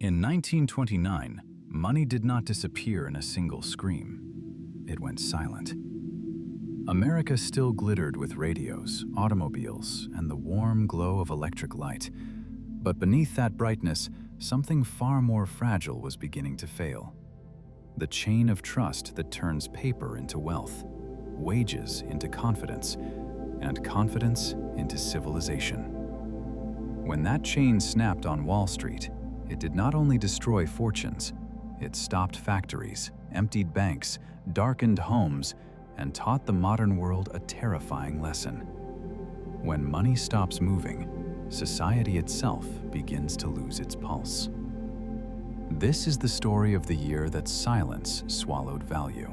In 1929, money did not disappear in a single scream. It went silent. America still glittered with radios, automobiles, and the warm glow of electric light. But beneath that brightness, something far more fragile was beginning to fail. The chain of trust that turns paper into wealth, wages into confidence, and confidence into civilization. When that chain snapped on Wall Street, it did not only destroy fortunes, it stopped factories, emptied banks, darkened homes, and taught the modern world a terrifying lesson. When money stops moving, society itself begins to lose its pulse. This is the story of the year that silence swallowed value.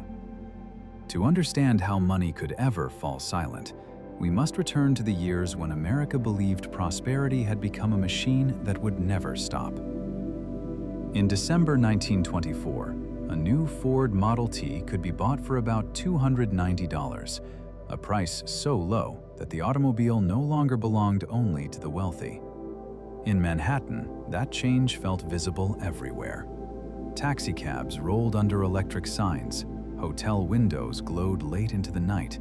To understand how money could ever fall silent, we must return to the years when America believed prosperity had become a machine that would never stop. In December 1924, a new Ford Model T could be bought for about $290, a price so low that the automobile no longer belonged only to the wealthy. In Manhattan, that change felt visible everywhere. Taxicabs rolled under electric signs, hotel windows glowed late into the night,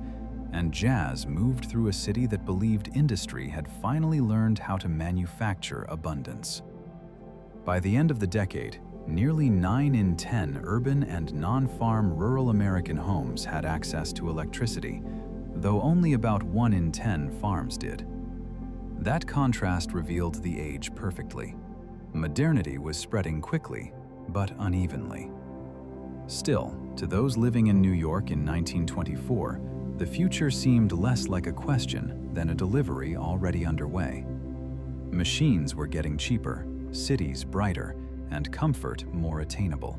and jazz moved through a city that believed industry had finally learned how to manufacture abundance. By the end of the decade, nearly 9 in 10 urban and non-farm rural American homes had access to electricity, though only about 1 in 10 farms did. That contrast revealed the age perfectly. Modernity was spreading quickly, but unevenly. Still, to those living in New York in 1924, the future seemed less like a question than a delivery already underway. Machines were getting cheaper, cities brighter, and comfort more attainable.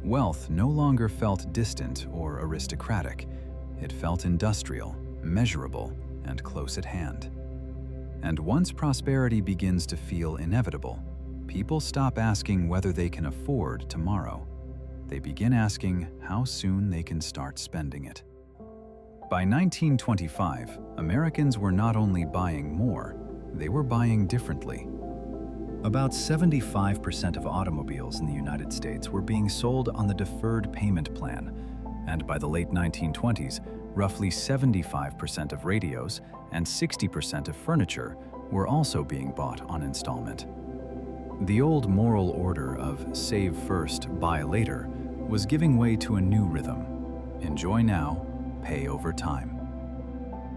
Wealth no longer felt distant or aristocratic. It felt industrial, measurable, and close at hand. And once prosperity begins to feel inevitable, people stop asking whether they can afford tomorrow. They begin asking how soon they can start spending it. By 1925, Americans were not only buying more, they were buying differently. About 75% of automobiles in the United States were being sold on the deferred payment plan, and by the late 1920s, roughly 75% of radios and 60% of furniture were also being bought on installment. The old moral order of save first, buy later was giving way to a new rhythm: enjoy now, pay over time.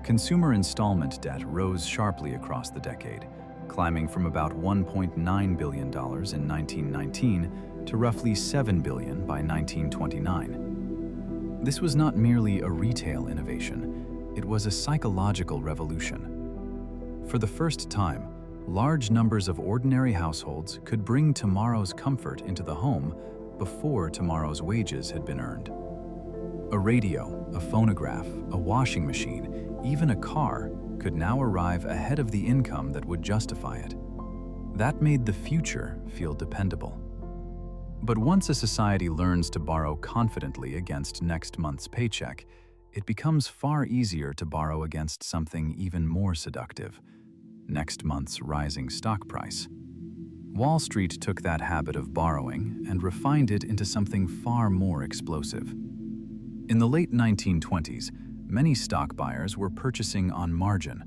Consumer installment debt rose sharply across the decade, climbing from about $1.9 billion in 1919 to roughly $7 billion by 1929. This was not merely a retail innovation, it was a psychological revolution. For the first time, large numbers of ordinary households could bring tomorrow's comfort into the home before tomorrow's wages had been earned. A radio, a phonograph, a washing machine, even a car could now arrive ahead of the income that would justify it. That made the future feel dependable. But once a society learns to borrow confidently against next month's paycheck, it becomes far easier to borrow against something even more seductive: next month's rising stock price. Wall Street took that habit of borrowing and refined it into something far more explosive. In the late 1920s, many stock buyers were purchasing on margin,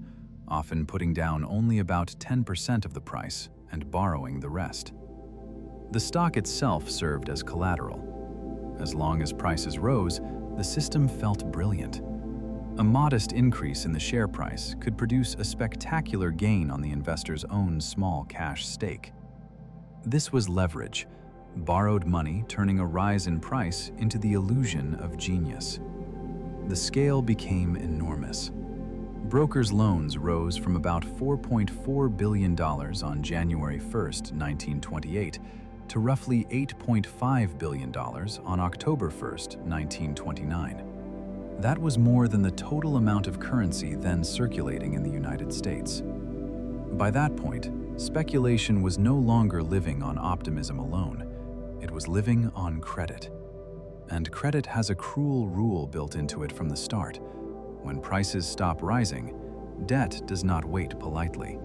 often putting down only about 10% of the price and borrowing the rest. The stock itself served as collateral. As long as prices rose, the system felt brilliant. A modest increase in the share price could produce a spectacular gain on the investor's own small cash stake. This was leverage, borrowed money turning a rise in price into the illusion of genius. The scale became enormous. Brokers' loans rose from about $4.4 billion on January 1, 1928, to roughly $8.5 billion on October 1, 1929. That was more than the total amount of currency then circulating in the United States. By that point, speculation was no longer living on optimism alone. It was living on credit. And credit has a cruel rule built into it from the start. When prices stop rising, debt does not wait politely.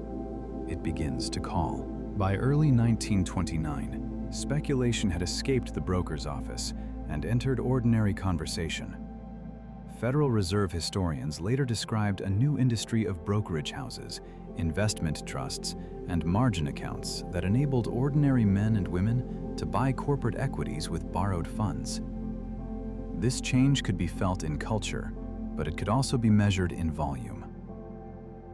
It begins to call. By early 1929, speculation had escaped the broker's office and entered ordinary conversation. Federal Reserve historians later described a new industry of brokerage houses, investment trusts, and margin accounts that enabled ordinary men and women to buy corporate equities with borrowed funds. This change could be felt in culture, but it could also be measured in volume.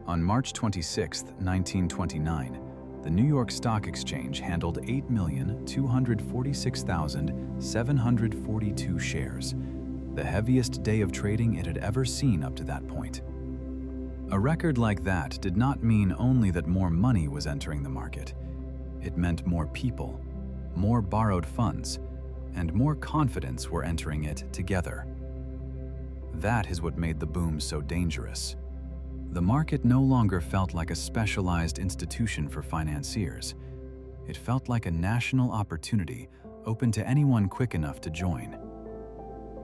On March 26, 1929, the New York Stock Exchange handled 8,246,742 shares, the heaviest day of trading it had ever seen up to that point. A record like that did not mean only that more money was entering the market. It meant more people, more borrowed funds, and more confidence were entering it together. That is what made the boom so dangerous. The market no longer felt like a specialized institution for financiers. It felt like a national opportunity open to anyone quick enough to join.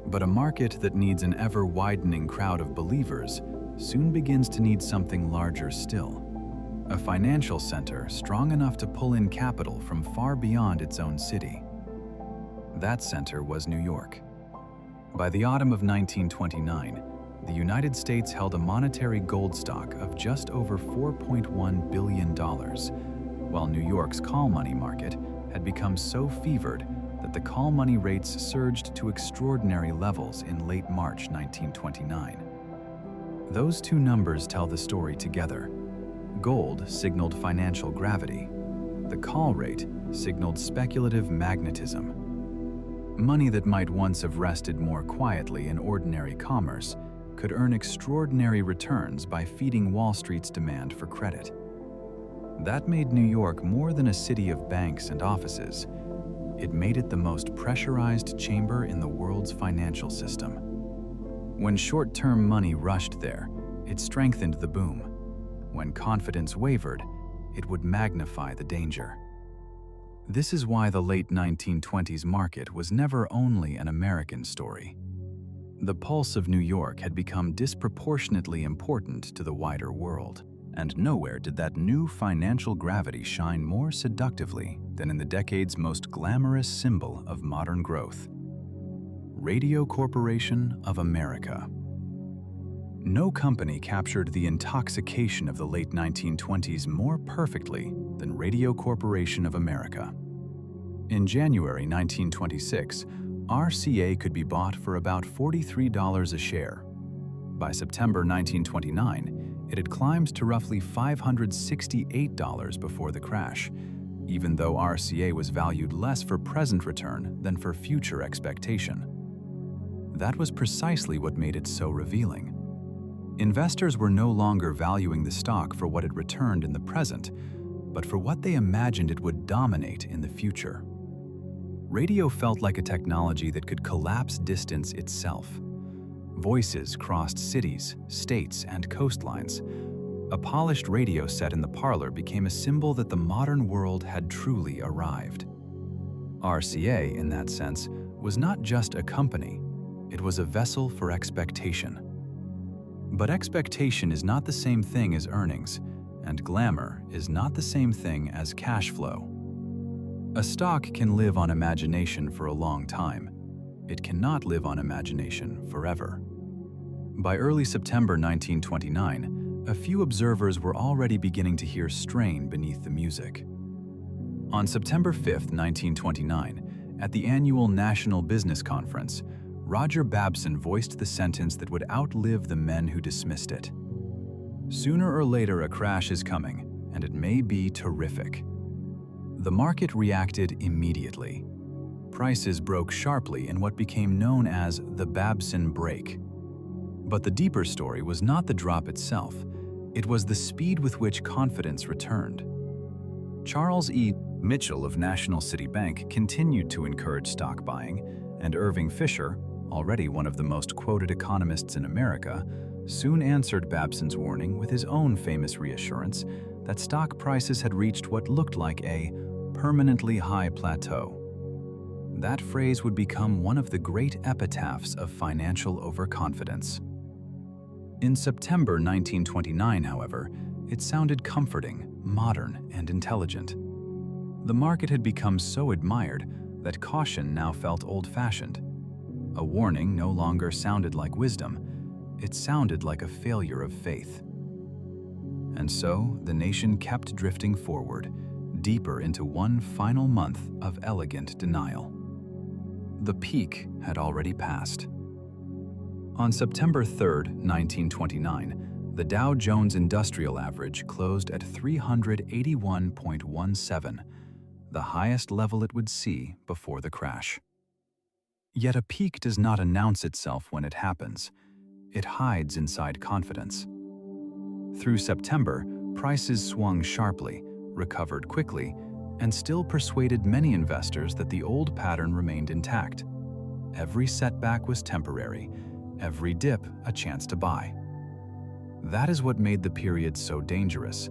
But a market that needs an ever-widening crowd of believers soon begins to need something larger still. A financial center strong enough to pull in capital from far beyond its own city. That center was New York. By the autumn of 1929, the United States held a monetary gold stock of just over $4.1 billion, while New York's call money market had become so fevered that the call money rates surged to extraordinary levels in late March 1929. Those two numbers tell the story together. Gold signaled financial gravity. The call rate signaled speculative magnetism. Money that might once have rested more quietly in ordinary commerce could earn extraordinary returns by feeding Wall Street's demand for credit. That made New York more than a city of banks and offices. It made it the most pressurized chamber in the world's financial system. When short-term money rushed there, it strengthened the boom. When confidence wavered, it would magnify the danger. This is why the late 1920s market was never only an American story. The pulse of New York had become disproportionately important to the wider world. And nowhere did that new financial gravity shine more seductively than in the decade's most glamorous symbol of modern growth: Radio Corporation of America. No company captured the intoxication of the late 1920s more perfectly than Radio Corporation of America. In January 1926, RCA could be bought for about $43 a share. By September 1929, it had climbed to roughly $568 before the crash, even though RCA was valued less for present return than for future expectation. That was precisely what made it so revealing. Investors were no longer valuing the stock for what it returned in the present, but for what they imagined it would dominate in the future. Radio felt like a technology that could collapse distance itself. Voices crossed cities, states, and coastlines. A polished radio set in the parlor became a symbol that the modern world had truly arrived. RCA, in that sense, was not just a company. It was a vessel for expectation. But expectation is not the same thing as earnings, and glamour is not the same thing as cash flow. A stock can live on imagination for a long time. It cannot live on imagination forever. By early September 1929, a few observers were already beginning to hear strain beneath the music. On September 5, 1929, at the annual National Business Conference, Roger Babson voiced the sentence that would outlive the men who dismissed it. "Sooner or later a crash is coming, and it may be terrific." The market reacted immediately. Prices broke sharply in what became known as the Babson break. But the deeper story was not the drop itself. It was the speed with which confidence returned. Charles E. Mitchell of National City Bank continued to encourage stock buying, and Irving Fisher, already one of the most quoted economists in America, soon answered Babson's warning with his own famous reassurance that stock prices had reached what looked like a permanently high plateau. That phrase would become one of the great epitaphs of financial overconfidence. In September 1929, however, it sounded comforting, modern, and intelligent. The market had become so admired that caution now felt old-fashioned. A warning no longer sounded like wisdom, it sounded like a failure of faith. And so, the nation kept drifting forward, deeper into one final month of elegant denial. The peak had already passed. On September 3, 1929, the Dow Jones Industrial Average closed at 381.17, the highest level it would see before the crash. Yet a peak does not announce itself when it happens. It hides inside confidence. Through September, prices swung sharply, recovered quickly, and still persuaded many investors that the old pattern remained intact. Every setback was temporary, every dip a chance to buy. That is what made the period so dangerous.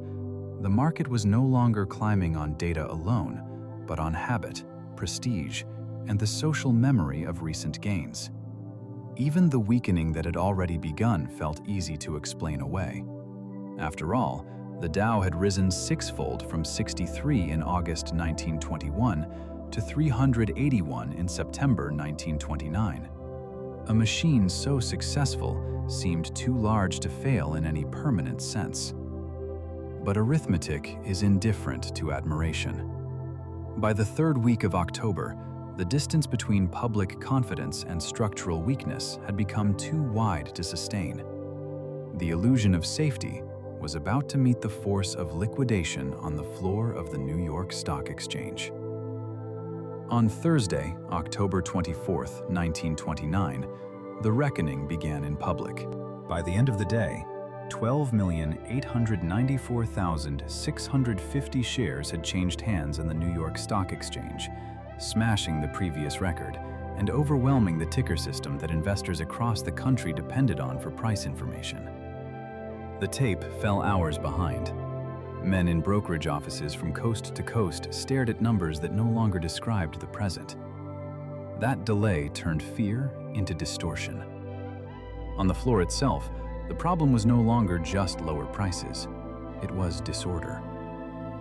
The market was no longer climbing on data alone, but on habit, prestige, and the social memory of recent gains. Even the weakening that had already begun felt easy to explain away. After all, the Dow had risen sixfold from 63 in August 1921 to 381 in September 1929. A machine so successful seemed too large to fail in any permanent sense. But arithmetic is indifferent to admiration. By the third week of October, the distance between public confidence and structural weakness had become too wide to sustain. The illusion of safety was about to meet the force of liquidation on the floor of the New York Stock Exchange. On Thursday, October 24, 1929, the reckoning began in public. By the end of the day, 12,894,650 shares had changed hands in the New York Stock Exchange, smashing the previous record and overwhelming the ticker system that investors across the country depended on for price information. The tape fell hours behind. Men in brokerage offices from coast to coast stared at numbers that no longer described the present. That delay turned fear into distortion. On the floor itself, the problem was no longer just lower prices. It was disorder.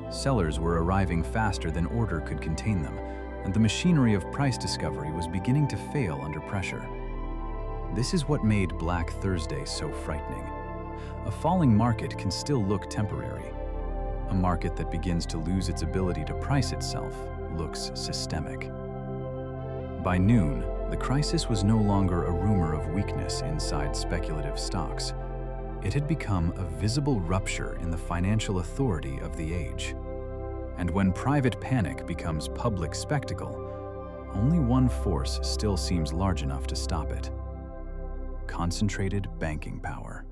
Sellers were arriving faster than order could contain them, and the machinery of price discovery was beginning to fail under pressure. This is what made Black Thursday so frightening. A falling market can still look temporary. A market that begins to lose its ability to price itself looks systemic. By noon, the crisis was no longer a rumor of weakness inside speculative stocks. It had become a visible rupture in the financial authority of the age. And when private panic becomes public spectacle, only one force still seems large enough to stop it: concentrated banking power.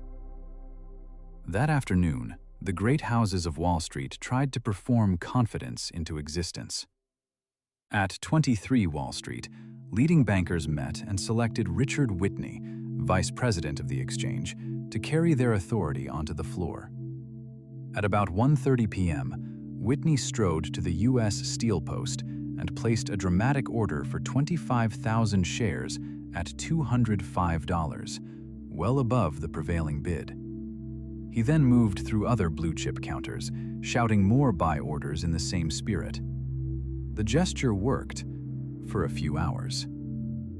That afternoon, the great houses of Wall Street tried to perform confidence into existence. At 23 Wall Street, leading bankers met and selected Richard Whitney, vice president of the exchange, to carry their authority onto the floor. At about 1:30 p.m., Whitney strode to the U.S. Steel Post and placed a dramatic order for 25,000 shares at $205, well above the prevailing bid. He then moved through other blue-chip counters, shouting more buy orders in the same spirit. The gesture worked for a few hours.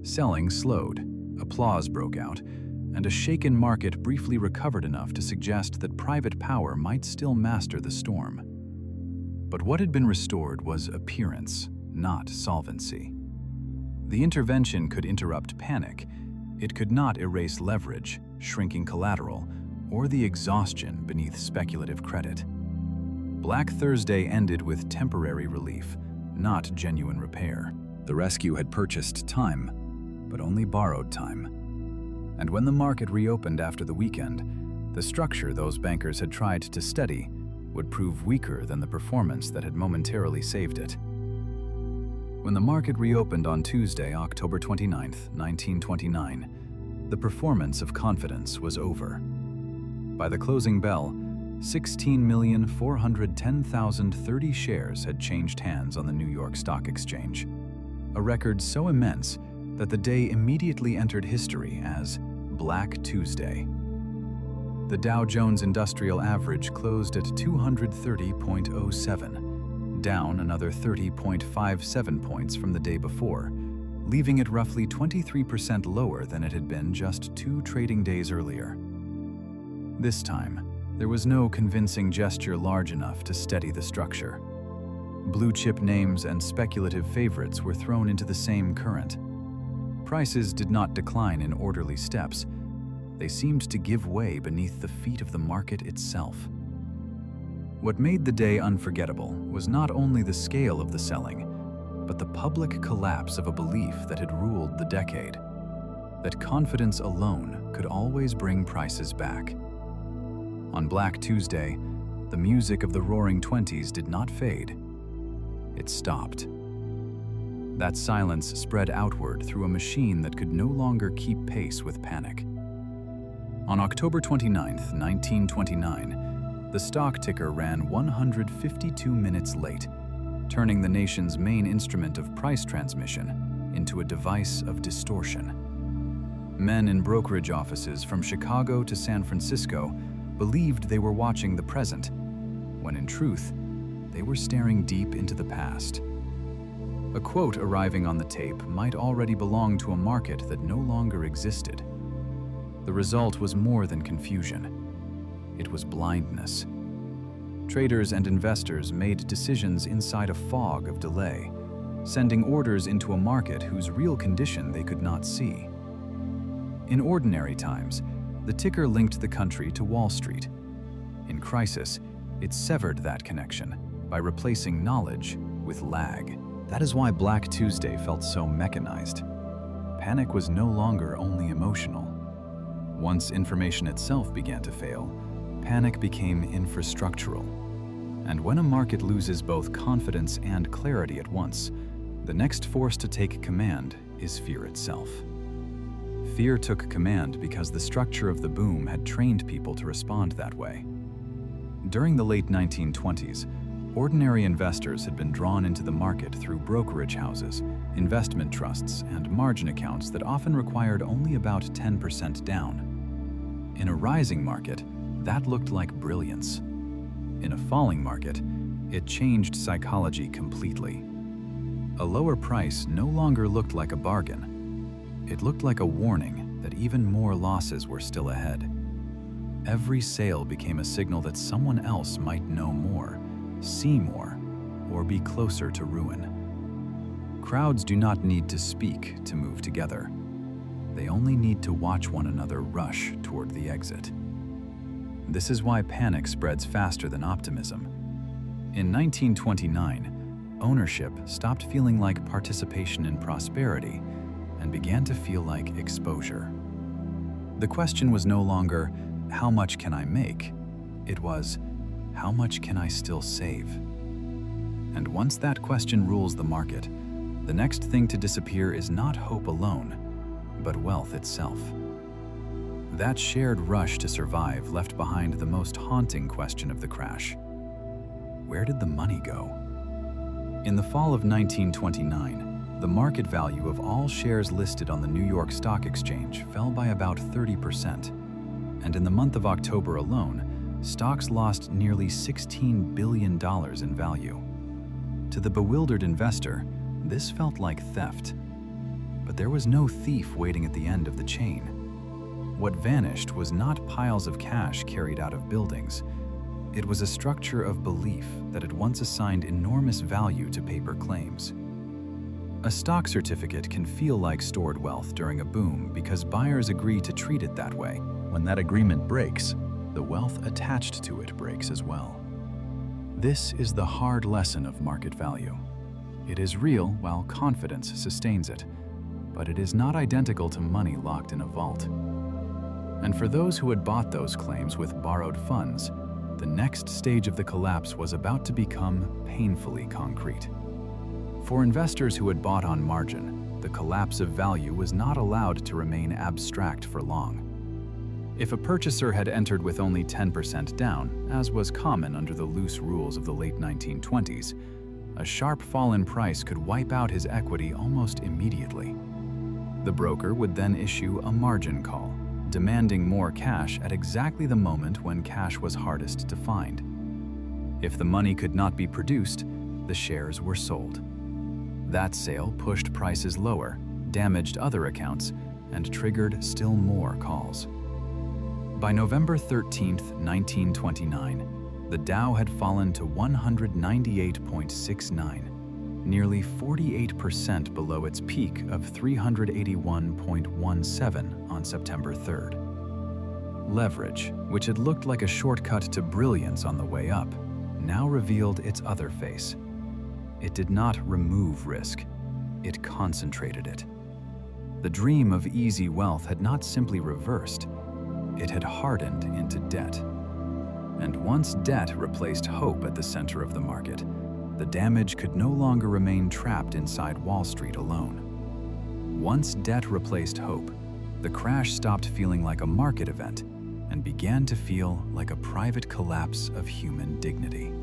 Selling slowed, applause broke out, and a shaken market briefly recovered enough to suggest that private power might still master the storm. But what had been restored was appearance, not solvency. The intervention could interrupt panic. It could not erase leverage, shrinking collateral, or the exhaustion beneath speculative credit. Black Thursday ended with temporary relief, not genuine repair. The rescue had purchased time, but only borrowed time. And when the market reopened after the weekend, the structure those bankers had tried to steady would prove weaker than the performance that had momentarily saved it. When the market reopened on Tuesday, October 29, 1929, the performance of confidence was over. By the closing bell, 16,410,030 shares had changed hands on the New York Stock Exchange, a record so immense that the day immediately entered history as Black Tuesday. The Dow Jones Industrial Average closed at 230.07, down another 30.57 points from the day before, leaving it roughly 23% lower than it had been just 2 trading days earlier. This time, there was no convincing gesture large enough to steady the structure. Blue-chip names and speculative favorites were thrown into the same current. Prices did not decline in orderly steps. They seemed to give way beneath the feet of the market itself. What made the day unforgettable was not only the scale of the selling, but the public collapse of a belief that had ruled the decade, that confidence alone could always bring prices back. On Black Tuesday, the music of the Roaring Twenties did not fade. It stopped. That silence spread outward through a machine that could no longer keep pace with panic. On October 29, 1929, the stock ticker ran 152 minutes late, turning the nation's main instrument of price transmission into a device of distortion. Men in brokerage offices from Chicago to San Francisco believed they were watching the present, when in truth, they were staring deep into the past. A quote arriving on the tape might already belong to a market that no longer existed. The result was more than confusion. It was blindness. Traders and investors made decisions inside a fog of delay, sending orders into a market whose real condition they could not see. In ordinary times, the ticker linked the country to Wall Street. In crisis, it severed that connection by replacing knowledge with lag. That is why Black Tuesday felt so mechanized. Panic was no longer only emotional. Once information itself began to fail, panic became infrastructural. And when a market loses both confidence and clarity at once, the next force to take command is fear itself. Fear took command because the structure of the boom had trained people to respond that way. During the late 1920s, ordinary investors had been drawn into the market through brokerage houses, investment trusts, and margin accounts that often required only about 10% down. In a rising market, that looked like brilliance. In a falling market, it changed psychology completely. A lower price no longer looked like a bargain. It looked like a warning that even more losses were still ahead. Every sale became a signal that someone else might know more, see more, or be closer to ruin. Crowds do not need to speak to move together. They only need to watch one another rush toward the exit. This is why panic spreads faster than optimism. In 1929, ownership stopped feeling like participation in prosperity and began to feel like exposure. The question was no longer, how much can I make? It was, how much can I still save? And once that question rules the market, the next thing to disappear is not hope alone, but wealth itself. That shared rush to survive left behind the most haunting question of the crash. Where did the money go? In the fall of 1929, the market value of all shares listed on the New York Stock Exchange fell by about 30%, and in the month of October alone, stocks lost nearly $16 billion in value. To the bewildered investor, this felt like theft. But there was no thief waiting at the end of the chain. What vanished was not piles of cash carried out of buildings. It was a structure of belief that had once assigned enormous value to paper claims. A stock certificate can feel like stored wealth during a boom because buyers agree to treat it that way. When that agreement breaks, the wealth attached to it breaks as well. This is the hard lesson of market value. It is real while confidence sustains it, but it is not identical to money locked in a vault. And for those who had bought those claims with borrowed funds, the next stage of the collapse was about to become painfully concrete. For investors who had bought on margin, the collapse of value was not allowed to remain abstract for long. If a purchaser had entered with only 10% down, as was common under the loose rules of the late 1920s, a sharp fall in price could wipe out his equity almost immediately. The broker would then issue a margin call, demanding more cash at exactly the moment when cash was hardest to find. If the money could not be produced, the shares were sold. That sale pushed prices lower, damaged other accounts, and triggered still more calls. By November 13, 1929, the Dow had fallen to 198.69, nearly 48% below its peak of 381.17 on September 3rd. Leverage, which had looked like a shortcut to brilliance on the way up, now revealed its other face. It did not remove risk, it concentrated it. The dream of easy wealth had not simply reversed, it had hardened into debt. And once debt replaced hope at the center of the market, the damage could no longer remain trapped inside Wall Street alone. Once debt replaced hope, the crash stopped feeling like a market event and began to feel like a private collapse of human dignity.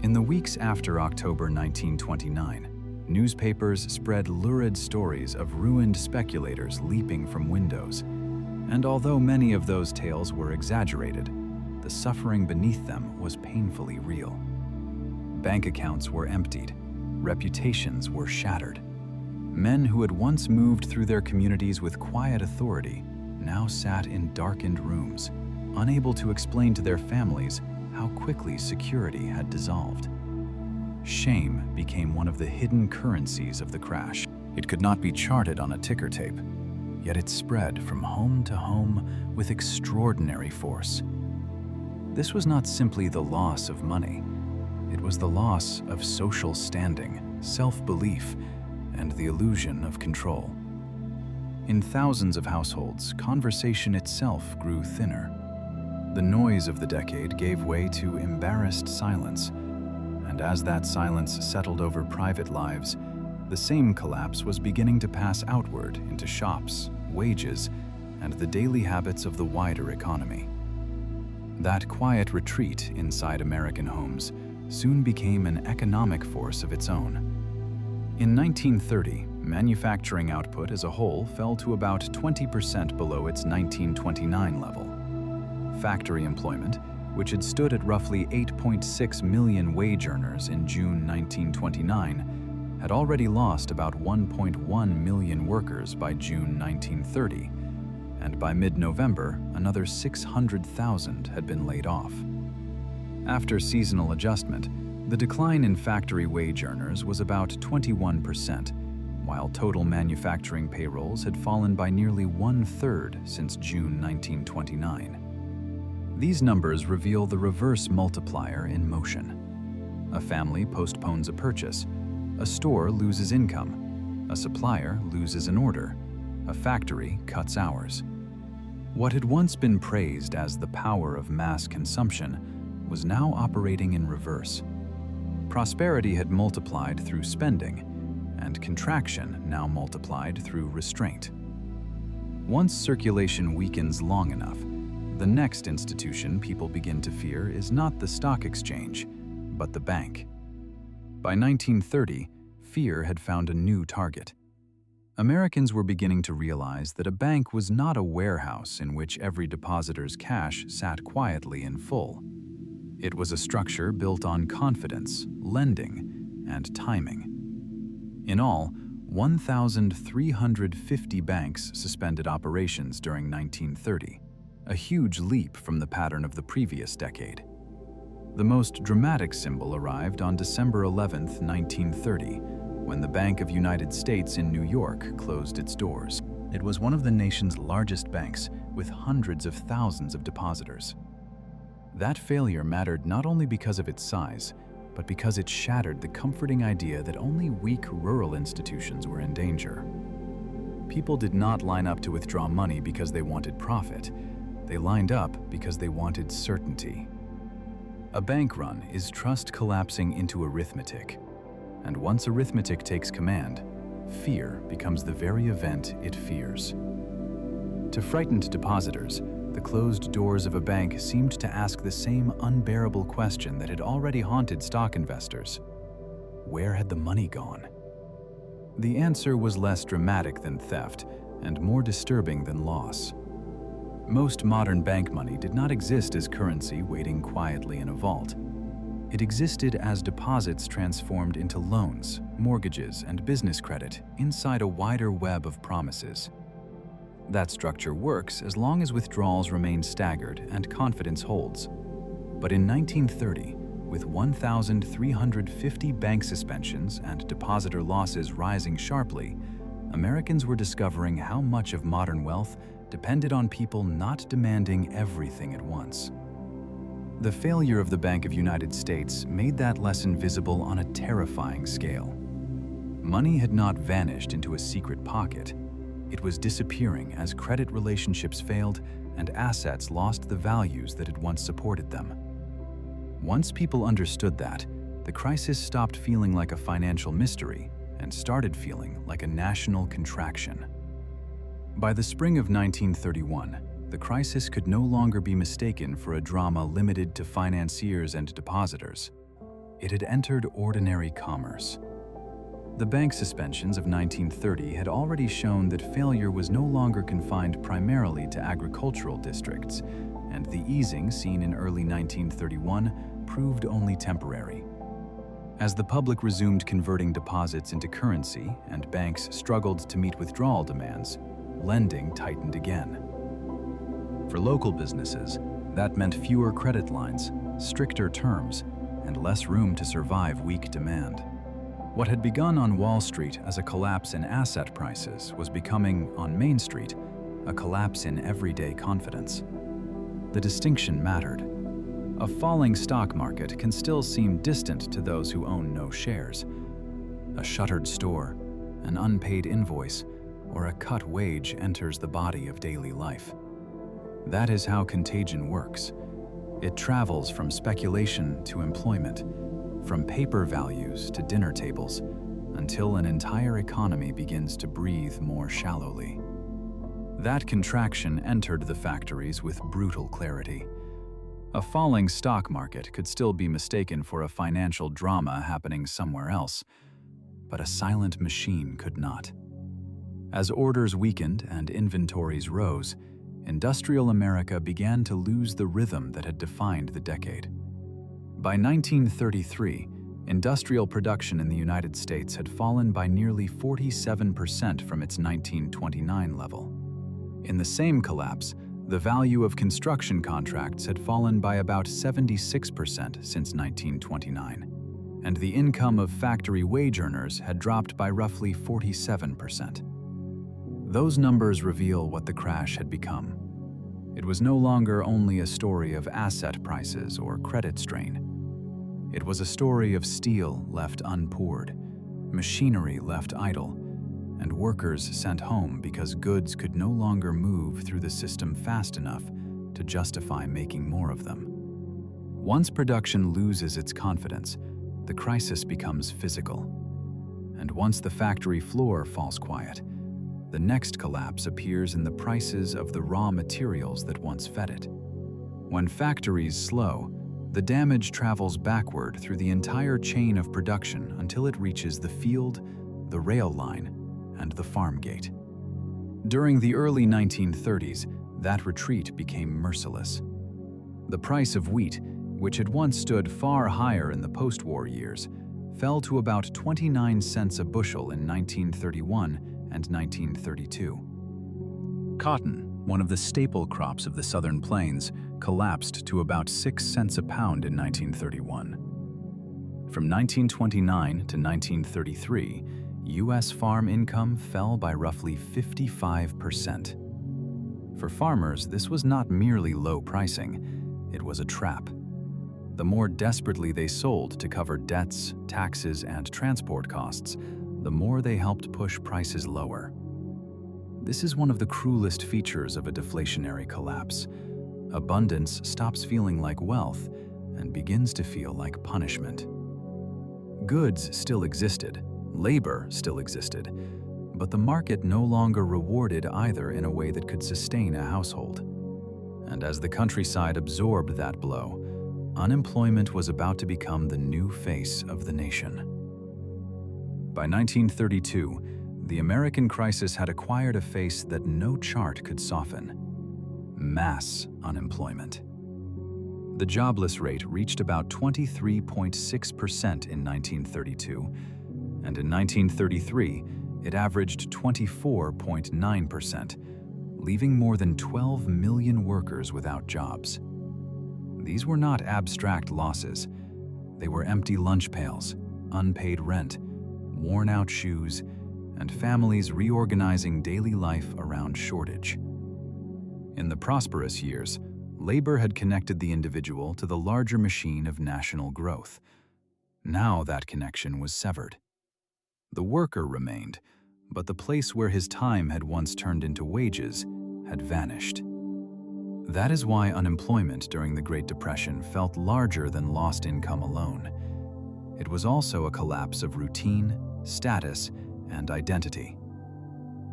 In the weeks after October 1929, newspapers spread lurid stories of ruined speculators leaping from windows. And although many of those tales were exaggerated, the suffering beneath them was painfully real. Bank accounts were emptied, reputations were shattered. Men who had once moved through their communities with quiet authority now sat in darkened rooms, unable to explain to their families how quickly security had dissolved. Shame became one of the hidden currencies of the crash. It could not be charted on a ticker tape, yet it spread from home to home with extraordinary force. This was not simply the loss of money. It was the loss of social standing, self-belief, and the illusion of control. In thousands of households, conversation itself grew thinner. The noise of the decade gave way to embarrassed silence, and as that silence settled over private lives, the same collapse was beginning to pass outward into shops, wages, and the daily habits of the wider economy. That quiet retreat inside American homes soon became an economic force of its own. In 1930, manufacturing output as a whole fell to about 20% below its 1929 level. Factory employment, which had stood at roughly 8.6 million wage earners in June 1929, had already lost about 1.1 million workers by June 1930, and by mid-November, another 600,000 had been laid off. After seasonal adjustment, the decline in factory wage earners was about 21%, while total manufacturing payrolls had fallen by nearly 1/3 since June 1929. These numbers reveal the reverse multiplier in motion. A family postpones a purchase, a store loses income, a supplier loses an order, a factory cuts hours. What had once been praised as the power of mass consumption was now operating in reverse. Prosperity had multiplied through spending, and contraction now multiplied through restraint. Once circulation weakens long enough, the next institution people begin to fear is not the stock exchange, but the bank. By 1930, fear had found a new target. Americans were beginning to realize that a bank was not a warehouse in which every depositor's cash sat quietly in full. It was a structure built on confidence, lending, and timing. In all, 1,350 banks suspended operations during 1930, a huge leap from the pattern of the previous decade. The most dramatic symbol arrived on December 11, 1930, when the Bank of United States in New York closed its doors. It was one of the nation's largest banks, with hundreds of thousands of depositors. That failure mattered not only because of its size, but because it shattered the comforting idea that only weak rural institutions were in danger. People did not line up to withdraw money because they wanted profit. They lined up because they wanted certainty. A bank run is trust collapsing into arithmetic. And once arithmetic takes command, fear becomes the very event it fears. To frightened depositors, the closed doors of a bank seemed to ask the same unbearable question that had already haunted stock investors. Where had the money gone? The answer was less dramatic than theft and more disturbing than loss. Most modern bank money did not exist as currency waiting quietly in a vault. It existed as deposits transformed into loans, mortgages, and business credit inside a wider web of promises. That structure works as long as withdrawals remain staggered and confidence holds. But in 1930, with 1,350 bank suspensions and depositor losses rising sharply, Americans were discovering how much of modern wealth depended on people not demanding everything at once. The failure of the Bank of United States made that lesson visible on a terrifying scale. Money had not vanished into a secret pocket. It was disappearing as credit relationships failed and assets lost the values that had once supported them. Once people understood that, the crisis stopped feeling like a financial mystery and started feeling like a national contraction. By the spring of 1931, the crisis could no longer be mistaken for a drama limited to financiers and depositors. It had entered ordinary commerce. The bank suspensions of 1930 had already shown that failure was no longer confined primarily to agricultural districts, and the easing seen in early 1931 proved only temporary. As the public resumed converting deposits into currency and banks struggled to meet withdrawal demands, lending tightened again. For local businesses, that meant fewer credit lines, stricter terms, and less room to survive weak demand. What had begun on Wall Street as a collapse in asset prices was becoming, on Main Street, a collapse in everyday confidence. The distinction mattered. A falling stock market can still seem distant to those who own no shares. A shuttered store, an unpaid invoice, or a cut wage enters the body of daily life. That is how contagion works. It travels from speculation to employment, from paper values to dinner tables, until an entire economy begins to breathe more shallowly. That contraction entered the factories with brutal clarity. A falling stock market could still be mistaken for a financial drama happening somewhere else, but a silent machine could not. As orders weakened and inventories rose, industrial America began to lose the rhythm that had defined the decade. By 1933, industrial production in the United States had fallen by nearly 47% from its 1929 level. In the same collapse, the value of construction contracts had fallen by about 76% since 1929, and the income of factory wage earners had dropped by roughly 47%. Those numbers reveal what the crash had become. It was no longer only a story of asset prices or credit strain. It was a story of steel left unpoured, machinery left idle, and workers sent home because goods could no longer move through the system fast enough to justify making more of them. Once production loses its confidence, the crisis becomes physical. And once the factory floor falls quiet, the next collapse appears in the prices of the raw materials that once fed it. When factories slow, the damage travels backward through the entire chain of production until it reaches the field, the rail line, and the farm gate. During the early 1930s, that retreat became merciless. The price of wheat, which had once stood far higher in the post-war years, fell to about 29 cents a bushel in 1931 and 1932. Cotton, one of the staple crops of the Southern Plains, collapsed to about 6 cents a pound in 1931. From 1929 to 1933, U.S. farm income fell by roughly 55%. For farmers, this was not merely low pricing, it was a trap. The more desperately they sold to cover debts, taxes, and transport costs, the more they helped push prices lower. This is one of the cruelest features of a deflationary collapse. Abundance stops feeling like wealth and begins to feel like punishment. Goods still existed, labor still existed, but the market no longer rewarded either in a way that could sustain a household. And as the countryside absorbed that blow, unemployment was about to become the new face of the nation. By 1932, the American crisis had acquired a face that no chart could soften: mass unemployment. The jobless rate reached about 23.6% in 1932, and in 1933, it averaged 24.9%, leaving more than 12 million workers without jobs. These were not abstract losses. They were empty lunch pails, unpaid rent, worn-out shoes, and families reorganizing daily life around shortage. In the prosperous years, labor had connected the individual to the larger machine of national growth. Now that connection was severed. The worker remained, but the place where his time had once turned into wages had vanished. That is why unemployment during the Great Depression felt larger than lost income alone. It was also a collapse of routine, status, and identity.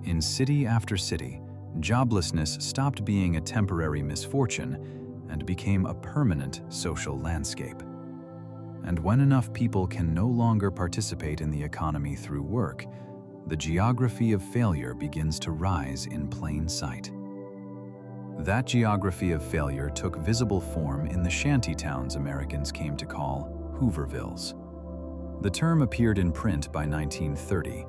In city after city, joblessness stopped being a temporary misfortune and became a permanent social landscape. And when enough people can no longer participate in the economy through work, the geography of failure begins to rise in plain sight. That geography of failure took visible form in the shanty towns Americans came to call Hoovervilles. The term appeared in print by 1930,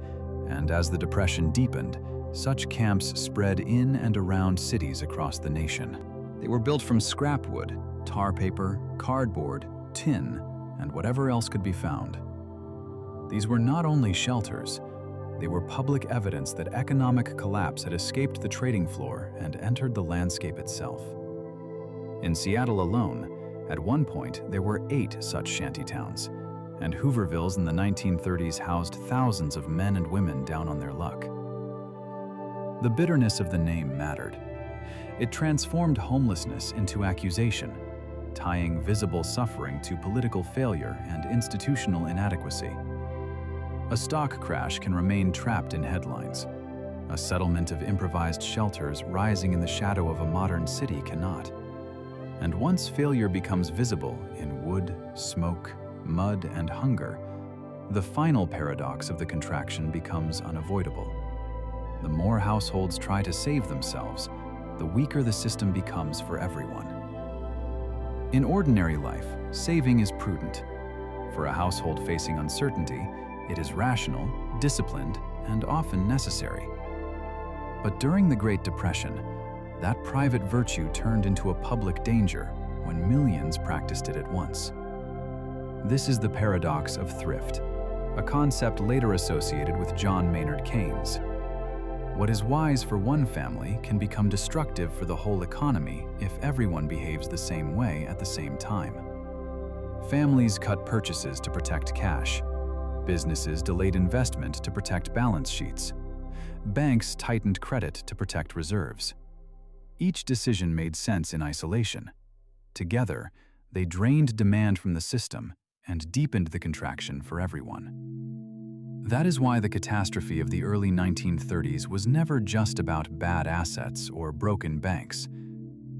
and as the Depression deepened, such camps spread in and around cities across the nation. They were built from scrap wood, tar paper, cardboard, tin, and whatever else could be found. These were not only shelters, they were public evidence that economic collapse had escaped the trading floor and entered the landscape itself. In Seattle alone, at one point there were 8 such shantytowns, and Hoovervilles in the 1930s housed thousands of men and women down on their luck. The bitterness of the name mattered. It transformed homelessness into accusation, tying visible suffering to political failure and institutional inadequacy. A stock crash can remain trapped in headlines. A settlement of improvised shelters rising in the shadow of a modern city cannot. And once failure becomes visible in wood, smoke, mud, and hunger, the final paradox of the contraction becomes unavoidable. The more households try to save themselves, the weaker the system becomes for everyone. In ordinary life, saving is prudent. For a household facing uncertainty, it is rational, disciplined, and often necessary. But during the Great Depression, that private virtue turned into a public danger when millions practiced it at once. This is the paradox of thrift, a concept later associated with John Maynard Keynes. What is wise for one family can become destructive for the whole economy if everyone behaves the same way at the same time. Families cut purchases to protect cash. Businesses delayed investment to protect balance sheets. Banks tightened credit to protect reserves. Each decision made sense in isolation. Together, they drained demand from the system and deepened the contraction for everyone. That is why the catastrophe of the early 1930s was never just about bad assets or broken banks.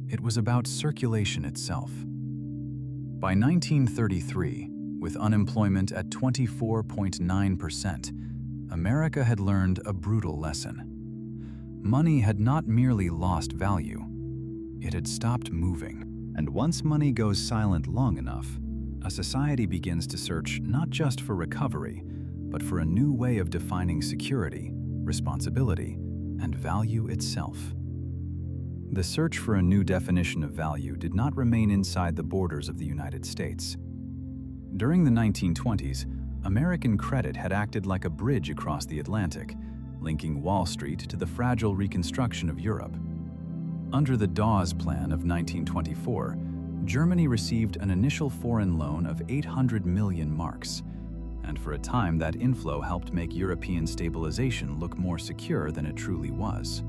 It was about circulation itself. By 1933, with unemployment at 24.9%, America had learned a brutal lesson. Money had not merely lost value, it had stopped moving. And once money goes silent long enough, a society begins to search not just for recovery, but for a new way of defining security, responsibility, and value itself. The search for a new definition of value did not remain inside the borders of the United States. During the 1920s, American credit had acted like a bridge across the Atlantic, linking Wall Street to the fragile reconstruction of Europe. Under the Dawes Plan of 1924, Germany received an initial foreign loan of 800 million marks, and for a time that inflow helped make European stabilization look more secure than it truly was.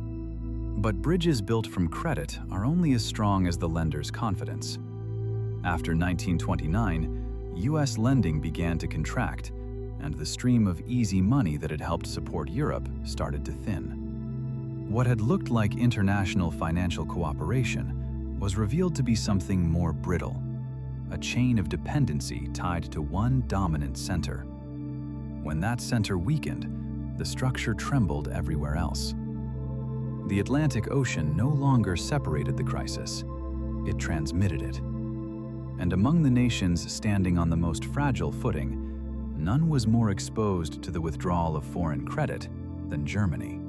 But bridges built from credit are only as strong as the lender's confidence. After 1929, U.S. lending began to contract, and the stream of easy money that had helped support Europe started to thin. What had looked like international financial cooperation was revealed to be something more brittle, a chain of dependency tied to one dominant center. When that center weakened, the structure trembled everywhere else. The Atlantic Ocean no longer separated the crisis, it transmitted it. And among the nations standing on the most fragile footing, none was more exposed to the withdrawal of foreign credit than Germany.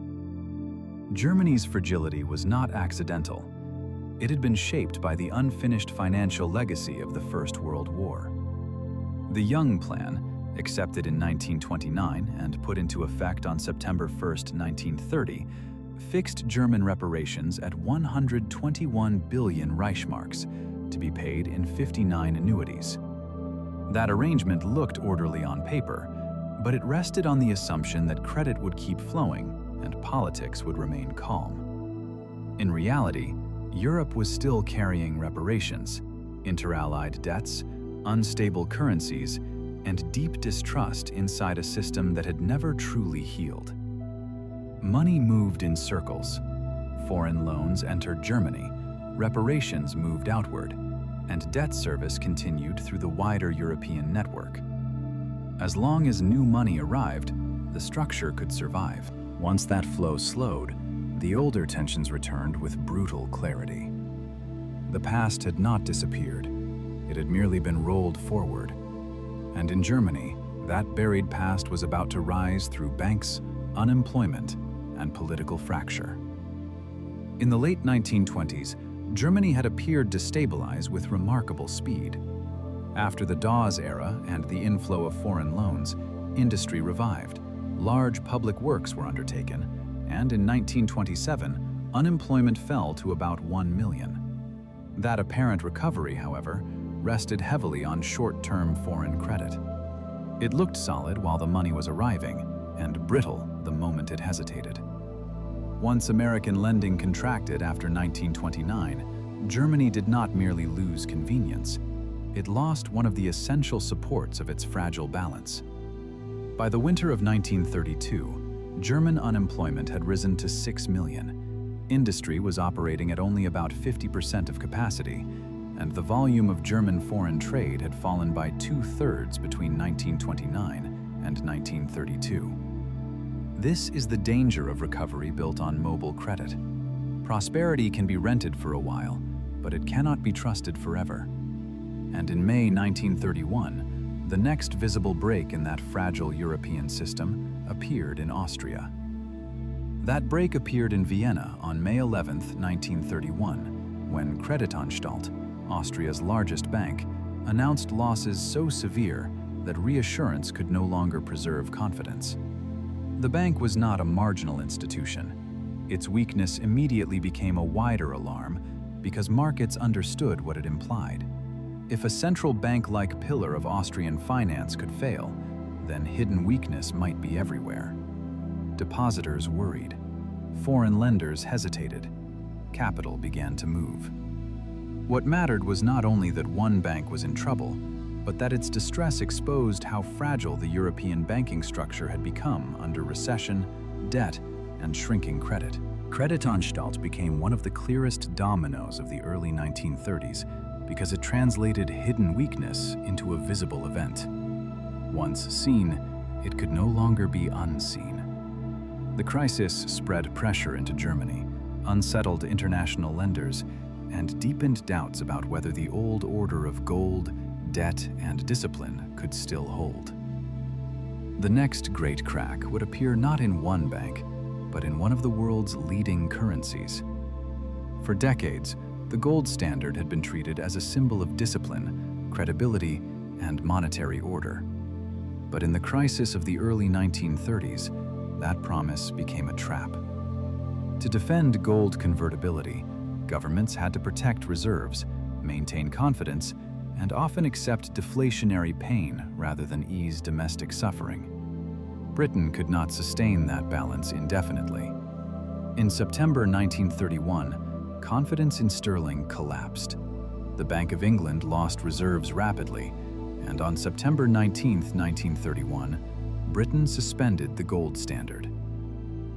Germany's fragility was not accidental. It had been shaped by the unfinished financial legacy of the First World War. The Young Plan, accepted in 1929 and put into effect on September 1, 1930, fixed German reparations at 121 billion Reichsmarks, to be paid in 59 annuities. That arrangement looked orderly on paper, but it rested on the assumption that credit would keep flowing and politics would remain calm. In reality, Europe was still carrying reparations, inter-allied debts, unstable currencies, and deep distrust inside a system that had never truly healed. Money moved in circles. Foreign loans entered Germany, reparations moved outward, and debt service continued through the wider European network. As long as new money arrived, the structure could survive. Once that flow slowed, the older tensions returned with brutal clarity. The past had not disappeared. It had merely been rolled forward. And in Germany, that buried past was about to rise through banks, unemployment, and political fracture. In the late 1920s, Germany had appeared to stabilize with remarkable speed. After the Dawes era and the inflow of foreign loans, industry revived, large public works were undertaken, and in 1927, unemployment fell to about 1 million. That apparent recovery, however, rested heavily on short-term foreign credit. It looked solid while the money was arriving, and brittle the moment it hesitated. Once American lending contracted after 1929, Germany did not merely lose convenience. It lost one of the essential supports of its fragile balance. By the winter of 1932, German unemployment had risen to 6 million. Industry was operating at only about 50% of capacity, and the volume of German foreign trade had fallen by 2/3 between 1929 and 1932. This is the danger of recovery built on mobile credit. Prosperity can be rented for a while, but it cannot be trusted forever. And in May 1931, the next visible break in that fragile European system appeared in Austria. That break appeared in Vienna on May 11, 1931, when Kreditanstalt, Austria's largest bank, announced losses so severe that reassurance could no longer preserve confidence. The bank was not a marginal institution. Its weakness immediately became a wider alarm because markets understood what it implied. If a central bank-like pillar of Austrian finance could fail, then hidden weakness might be everywhere. Depositors worried. Foreign lenders hesitated. Capital began to move. What mattered was not only that one bank was in trouble, but that its distress exposed how fragile the European banking structure had become under recession, debt, and shrinking credit. Kreditanstalt became one of the clearest dominoes of the early 1930s because it translated hidden weakness into a visible event. Once seen, it could no longer be unseen. The crisis spread pressure into Germany, unsettled international lenders, and deepened doubts about whether the old order of gold, debt, and discipline could still hold. The next great crack would appear not in one bank, but in one of the world's leading currencies. For decades, the gold standard had been treated as a symbol of discipline, credibility, and monetary order. But in the crisis of the early 1930s, that promise became a trap. To defend gold convertibility, governments had to protect reserves, maintain confidence, and often accept deflationary pain rather than ease domestic suffering. Britain could not sustain that balance indefinitely. In September 1931, confidence in sterling collapsed. The Bank of England lost reserves rapidly, and on September 19, 1931, Britain suspended the gold standard.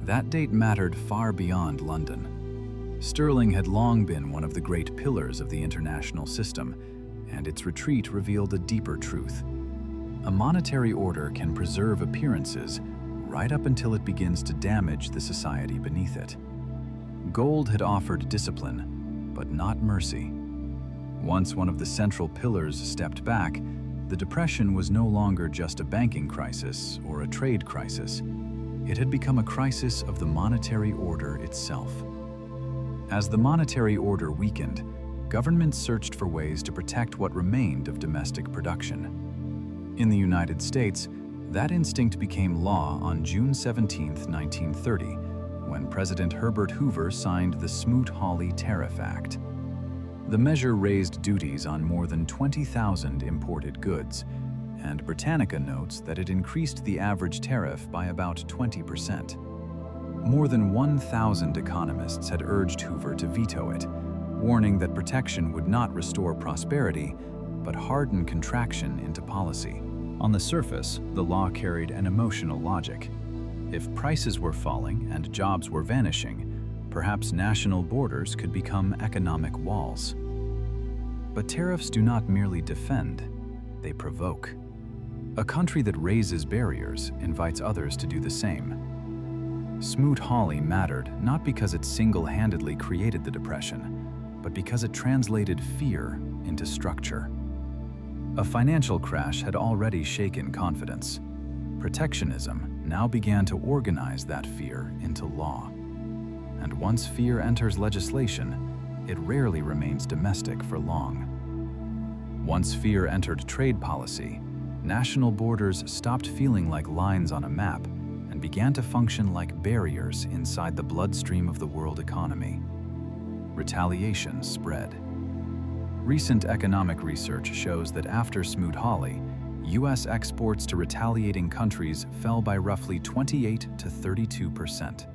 That date mattered far beyond London. Sterling had long been one of the great pillars of the international system, and its retreat revealed a deeper truth. A monetary order can preserve appearances right up until it begins to damage the society beneath it. Gold had offered discipline, but not mercy. Once one of the central pillars stepped back, the Depression was no longer just a banking crisis or a trade crisis. It had become a crisis of the monetary order itself. As the monetary order weakened, governments searched for ways to protect what remained of domestic production. In the United States, that instinct became law on June 17, 1930, when President Herbert Hoover signed the Smoot-Hawley Tariff Act. The measure raised duties on more than 20,000 imported goods, and Britannica notes that it increased the average tariff by about 20%. More than 1,000 economists had urged Hoover to veto it, warning that protection would not restore prosperity, but harden contraction into policy. On the surface, the law carried an emotional logic. If prices were falling and jobs were vanishing, perhaps national borders could become economic walls. But tariffs do not merely defend, they provoke. A country that raises barriers invites others to do the same. Smoot-Hawley mattered not because it single-handedly created the Depression, but because it translated fear into structure. A financial crash had already shaken confidence. Protectionism now began to organize that fear into law. And once fear enters legislation, it rarely remains domestic for long. Once fear entered trade policy, national borders stopped feeling like lines on a map and began to function like barriers inside the bloodstream of the world economy. Retaliation spread. Recent economic research shows that after Smoot-Hawley, U.S. exports to retaliating countries fell by roughly 28 to 32%.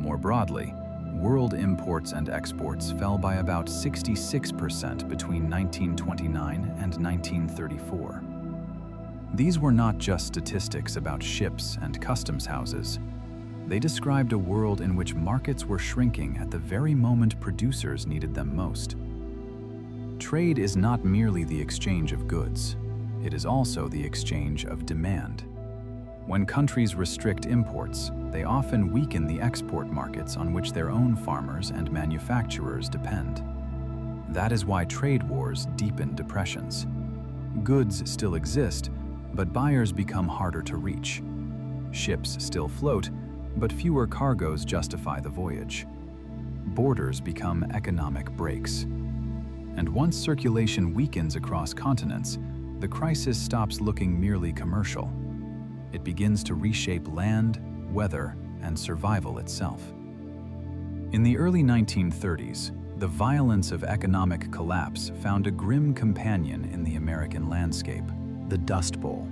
More broadly, world imports and exports fell by about 66% between 1929 and 1934. These were not just statistics about ships and customs houses. They described a world in which markets were shrinking at the very moment producers needed them most. Trade is not merely the exchange of goods. It is also the exchange of demand. When countries restrict imports, they often weaken the export markets on which their own farmers and manufacturers depend. That is why trade wars deepen depressions. Goods still exist, but buyers become harder to reach. Ships still float, but fewer cargoes justify the voyage. Borders become economic brakes. And once circulation weakens across continents, the crisis stops looking merely commercial. It begins to reshape land, weather, and survival itself. In the early 1930s, the violence of economic collapse found a grim companion in the American landscape: the Dust Bowl.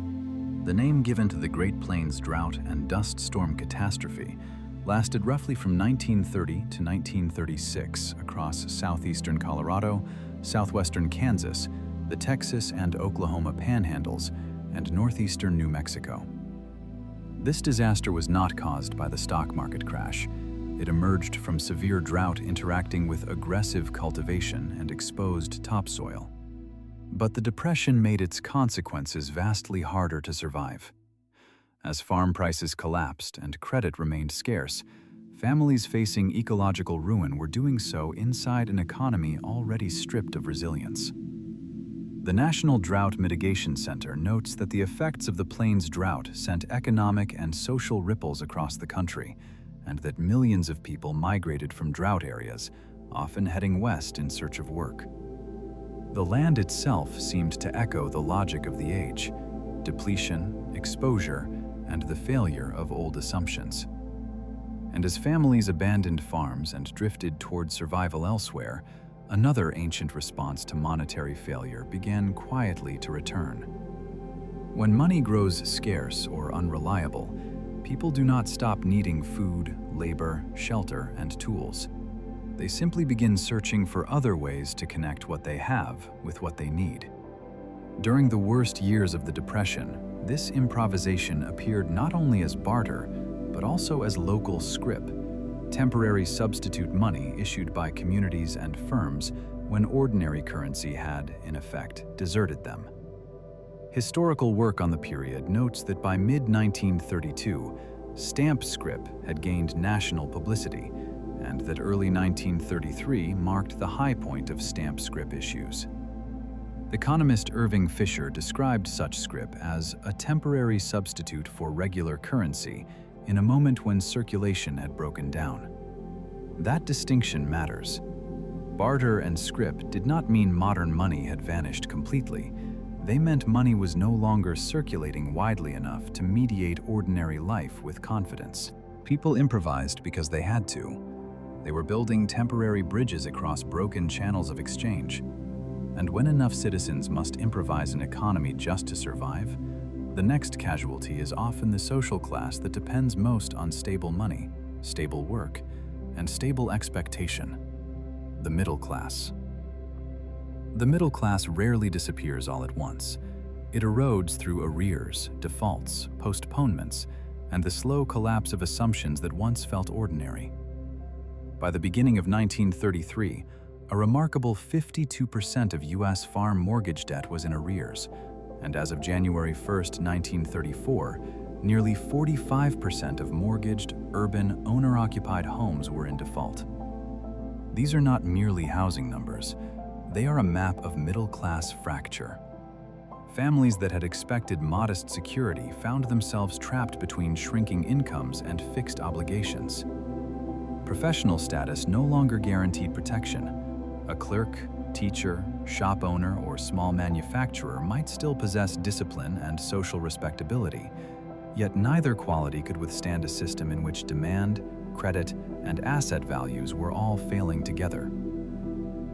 The name given to the Great Plains drought and dust storm catastrophe lasted roughly from 1930 to 1936 across southeastern Colorado, southwestern Kansas, the Texas and Oklahoma panhandles, and northeastern New Mexico. This disaster was not caused by the stock market crash. It emerged from severe drought interacting with aggressive cultivation and exposed topsoil. But the Depression made its consequences vastly harder to survive. As farm prices collapsed and credit remained scarce, families facing ecological ruin were doing so inside an economy already stripped of resilience. The National Drought Mitigation Center notes that the effects of the Plains drought sent economic and social ripples across the country, and that millions of people migrated from drought areas, often heading west in search of work. The land itself seemed to echo the logic of the age: depletion, exposure, and the failure of old assumptions. And as families abandoned farms and drifted toward survival elsewhere, another ancient response to monetary failure began quietly to return. When money grows scarce or unreliable, people do not stop needing food, labor, shelter, and tools. They simply begin searching for other ways to connect what they have with what they need. During the worst years of the Depression, this improvisation appeared not only as barter, but also as local scrip, temporary substitute money issued by communities and firms when ordinary currency had, in effect, deserted them. Historical work on the period notes that by mid-1932, stamp scrip had gained national publicity, and that early 1933 marked the high point of stamp scrip issues. Economist Irving Fisher described such scrip as a temporary substitute for regular currency in a moment when circulation had broken down. That distinction matters. Barter and scrip did not mean modern money had vanished completely. They meant money was no longer circulating widely enough to mediate ordinary life with confidence. People improvised because they had to. They were building temporary bridges across broken channels of exchange. And when enough citizens must improvise an economy just to survive, the next casualty is often the social class that depends most on stable money, stable work, and stable expectation: the middle class. The middle class rarely disappears all at once. It erodes through arrears, defaults, postponements, and the slow collapse of assumptions that once felt ordinary. By the beginning of 1933, a remarkable 52% of U.S. farm mortgage debt was in arrears, and as of January 1, 1934, nearly 45% of mortgaged, urban, owner-occupied homes were in default. These are not merely housing numbers. They are a map of middle-class fracture. Families that had expected modest security found themselves trapped between shrinking incomes and fixed obligations. Professional status no longer guaranteed protection. A clerk, teacher, shop owner, or small manufacturer might still possess discipline and social respectability, yet neither quality could withstand a system in which demand, credit, and asset values were all failing together.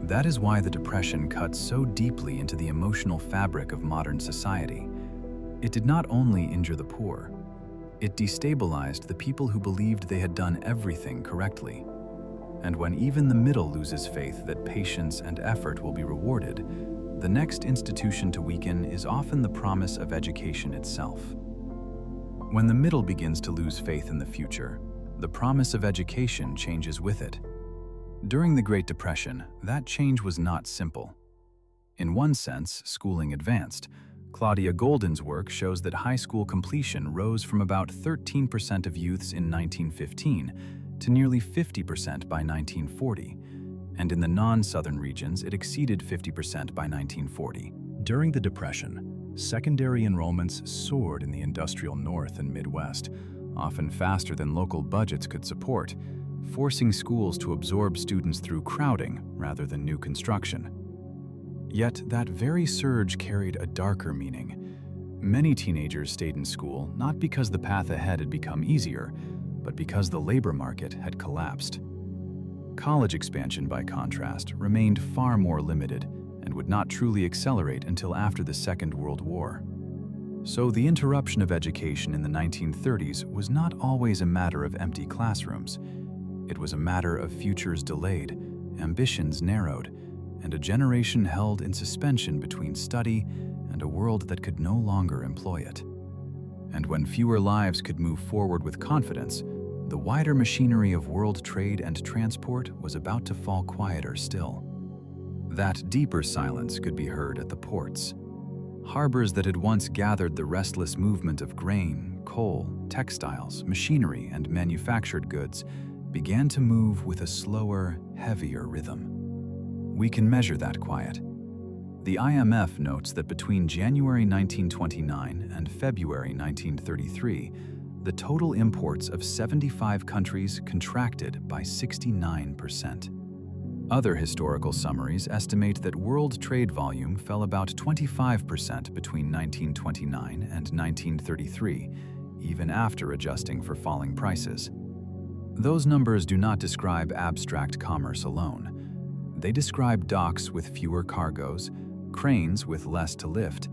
That is why the Depression cut so deeply into the emotional fabric of modern society. It did not only injure the poor, it destabilized the people who believed they had done everything correctly. And when even the middle loses faith that patience and effort will be rewarded, the next institution to weaken is often the promise of education itself. When the middle begins to lose faith in the future, the promise of education changes with it. During the Great Depression, that change was not simple. In one sense, schooling advanced. Claudia Golden's work shows that high school completion rose from about 13% of youths in 1915 to nearly 50% by 1940, and in the non-southern regions it exceeded 50% by 1940. During the Depression, secondary enrollments soared in the industrial North and Midwest, often faster than local budgets could support, forcing schools to absorb students through crowding rather than new construction. Yet that very surge carried a darker meaning. Many teenagers stayed in school not because the path ahead had become easier, but because the labor market had collapsed. College expansion, by contrast, remained far more limited and would not truly accelerate until after the Second World War. So the interruption of education in the 1930s was not always a matter of empty classrooms. It was a matter of futures delayed, ambitions narrowed, and a generation held in suspension between study and a world that could no longer employ it. And when fewer lives could move forward with confidence, the wider machinery of world trade and transport was about to fall quieter still. That deeper silence could be heard at the ports. Harbors that had once gathered the restless movement of grain, coal, textiles, machinery, and manufactured goods began to move with a slower, heavier rhythm. We can measure that quiet. The IMF notes that between January 1929 and February 1933, the total imports of 75 countries contracted by 69%. Other historical summaries estimate that world trade volume fell about 25% between 1929 and 1933, even after adjusting for falling prices. Those numbers do not describe abstract commerce alone. They describe docks with fewer cargoes, cranes with less to lift,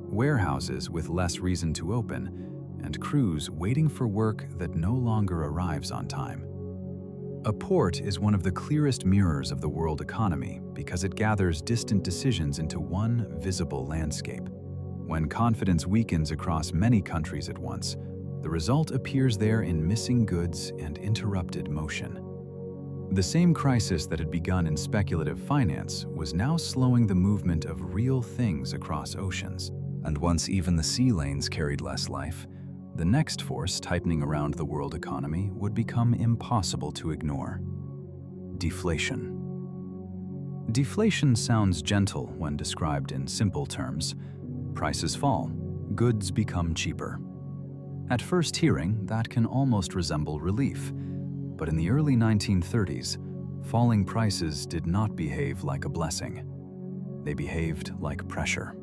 warehouses with less reason to open, and crews waiting for work that no longer arrives on time. A port is one of the clearest mirrors of the world economy because it gathers distant decisions into one visible landscape. When confidence weakens across many countries at once, the result appears there in missing goods and interrupted motion. The same crisis that had begun in speculative finance was now slowing the movement of real things across oceans. And once even the sea lanes carried less life, the next force tightening around the world economy would become impossible to ignore: Deflation. Deflation sounds gentle when described in simple terms. Prices fall, goods become cheaper. At first hearing, that can almost resemble relief. But in the early 1930s, falling prices did not behave like a blessing. They behaved like pressure.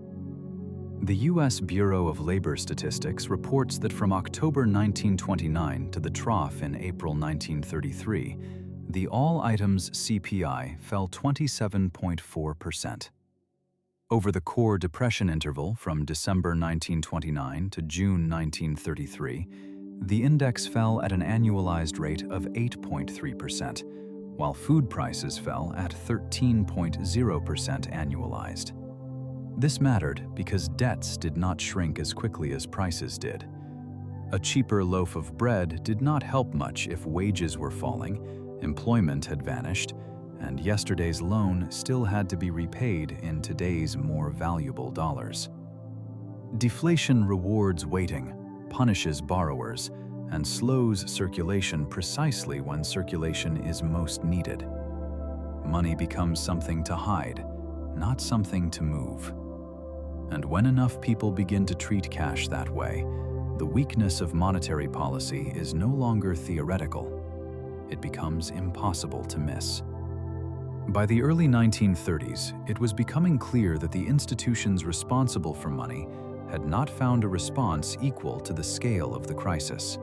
The U.S. Bureau of Labor Statistics reports that from October 1929 to the trough in April 1933, the all-items CPI fell 27.4%. Over the core depression interval from December 1929 to June 1933, the index fell at an annualized rate of 8.3%, while food prices fell at 13.0% annualized. This mattered because debts did not shrink as quickly as prices did. A cheaper loaf of bread did not help much if wages were falling, employment had vanished, and yesterday's loan still had to be repaid in today's more valuable dollars. Deflation rewards waiting, punishes borrowers, and slows circulation precisely when circulation is most needed. Money becomes something to hide, not something to move. And when enough people begin to treat cash that way, the weakness of monetary policy is no longer theoretical. It becomes impossible to miss. By the early 1930s, it was becoming clear that the institutions responsible for money had not found a response equal to the scale of the crisis.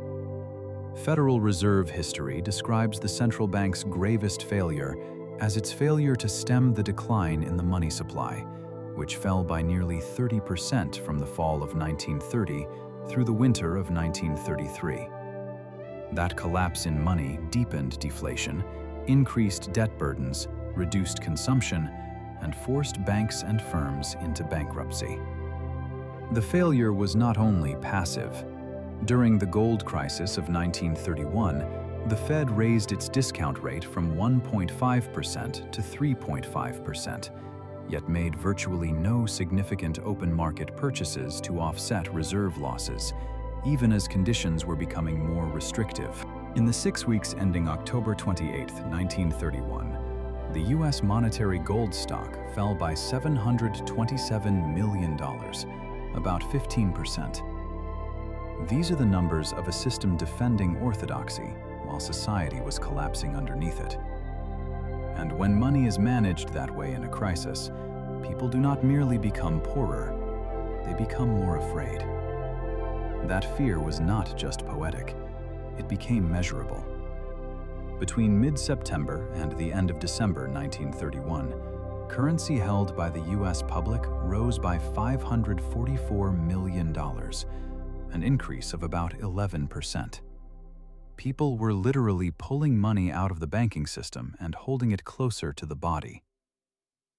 Federal Reserve history describes the central bank's gravest failure as its failure to stem the decline in the money supply, which fell by nearly 30% from the fall of 1930 through the winter of 1933. That collapse in money deepened deflation, increased debt burdens, reduced consumption, and forced banks and firms into bankruptcy. The failure was not only passive. During the gold crisis of 1931, the Fed raised its discount rate from 1.5% to 3.5%, yet made virtually no significant open market purchases to offset reserve losses, even as conditions were becoming more restrictive. In the 6 weeks ending October 28, 1931, the U.S. monetary gold stock fell by $727 million, about 15%. These are the numbers of a system defending orthodoxy while society was collapsing underneath it. And when money is managed that way in a crisis, people do not merely become poorer, they become more afraid. That fear was not just poetic, it became measurable. Between mid-September and the end of December 1931, currency held by the U.S. public rose by $544 million, an increase of about 11%. People were literally pulling money out of the banking system and holding it closer to the body.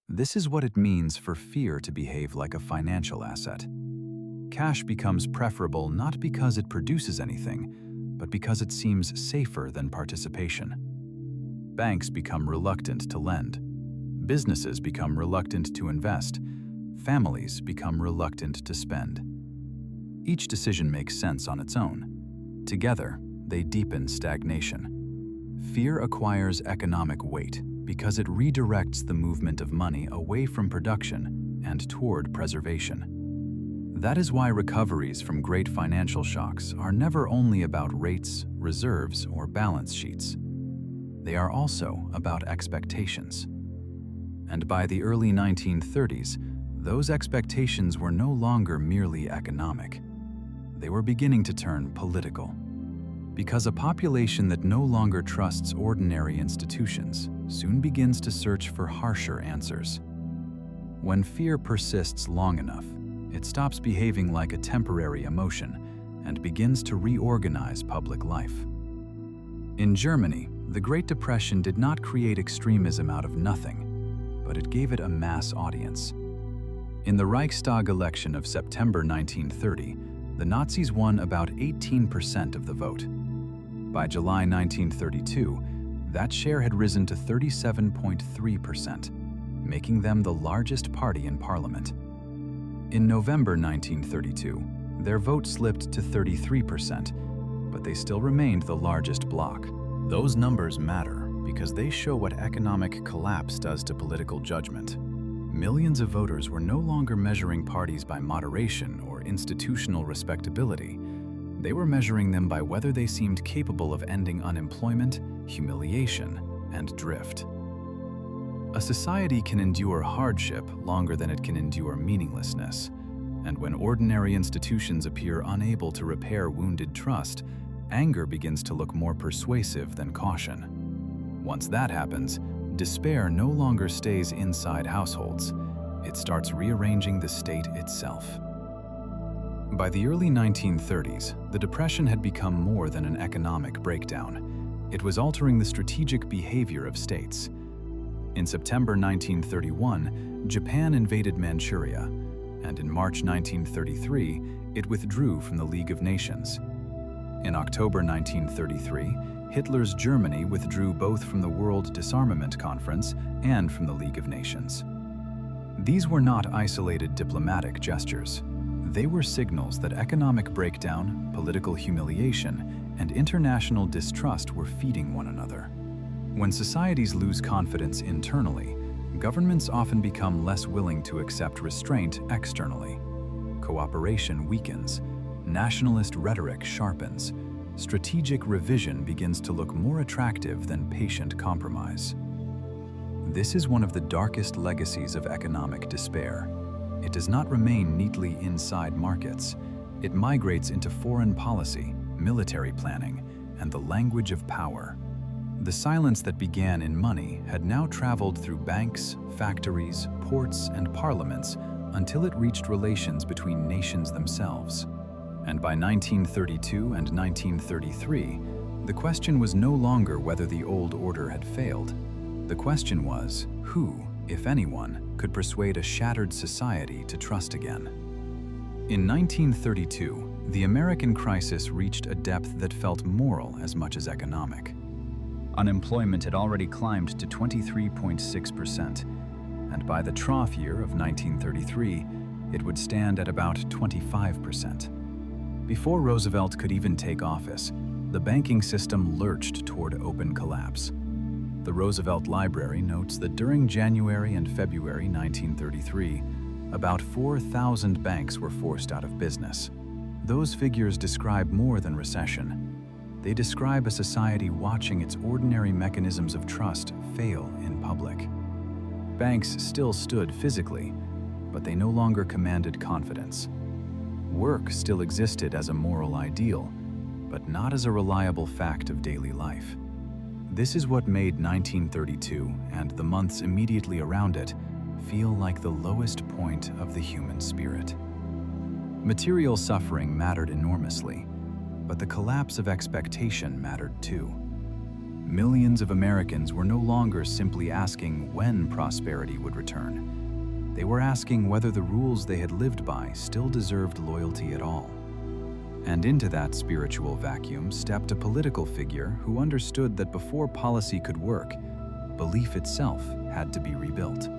This is what it means for fear to behave like a financial asset. Cash becomes preferable not because it produces anything, but because it seems safer than participation. Banks become reluctant to lend. Businesses become reluctant to invest. Families become reluctant to spend. Each decision makes sense on its own. Together, they deepen stagnation. Fear acquires economic weight because it redirects the movement of money away from production and toward preservation. That is why recoveries from great financial shocks are never only about rates, reserves, or balance sheets. They are also about expectations. And by the early 1930s, those expectations were no longer merely economic. They were beginning to turn political. Because a population that no longer trusts ordinary institutions soon begins to search for harsher answers. When fear persists long enough, it stops behaving like a temporary emotion and begins to reorganize public life. In Germany, the Great Depression did not create extremism out of nothing, but it gave it a mass audience. In the Reichstag election of September 1930, the Nazis won about 18% of the vote. By July 1932, that share had risen to 37.3%, making them the largest party in parliament. In November 1932, their vote slipped to 33%, but they still remained the largest bloc. Those numbers matter because they show what economic collapse does to political judgment. Millions of voters were no longer measuring parties by moderation or institutional respectability. They were measuring them by whether they seemed capable of ending unemployment, humiliation, and drift. A society can endure hardship longer than it can endure meaninglessness. And when ordinary institutions appear unable to repair wounded trust, anger begins to look more persuasive than caution. Once that happens, despair no longer stays inside households. It starts rearranging the state itself. By the early 1930s, the Depression had become more than an economic breakdown. It was altering the strategic behavior of states. In September 1931, Japan invaded Manchuria, and in March 1933, it withdrew from the League of Nations. In October 1933, Hitler's Germany withdrew both from the World Disarmament Conference and from the League of Nations. These were not isolated diplomatic gestures. They were signals that economic breakdown, political humiliation, and international distrust were feeding one another. When societies lose confidence internally, governments often become less willing to accept restraint externally. Cooperation weakens, nationalist rhetoric sharpens, strategic revision begins to look more attractive than patient compromise. This is one of the darkest legacies of economic despair. It does not remain neatly inside markets. It migrates into foreign policy, military planning, and the language of power. The silence that began in money had now traveled through banks, factories, ports, and parliaments until it reached relations between nations themselves. And by 1932 and 1933, the question was no longer whether the old order had failed. The question was, who, if anyone, could persuade a shattered society to trust again? In 1932, the American crisis reached a depth that felt moral as much as economic. Unemployment had already climbed to 23.6%, and by the trough year of 1933, it would stand at about 25%. Before Roosevelt could even take office, the banking system lurched toward open collapse. The Roosevelt Library notes that during January and February 1933, about 4,000 banks were forced out of business. Those figures describe more than recession. They describe a society watching its ordinary mechanisms of trust fail in public. Banks still stood physically, but they no longer commanded confidence. Work still existed as a moral ideal, but not as a reliable fact of daily life. This is what made 1932 and the months immediately around it feel like the lowest point of the human spirit. Material suffering mattered enormously, but the collapse of expectation mattered too. Millions of Americans were no longer simply asking when prosperity would return. They were asking whether the rules they had lived by still deserved loyalty at all. And into that spiritual vacuum stepped a political figure who understood that before policy could work, belief itself had to be rebuilt.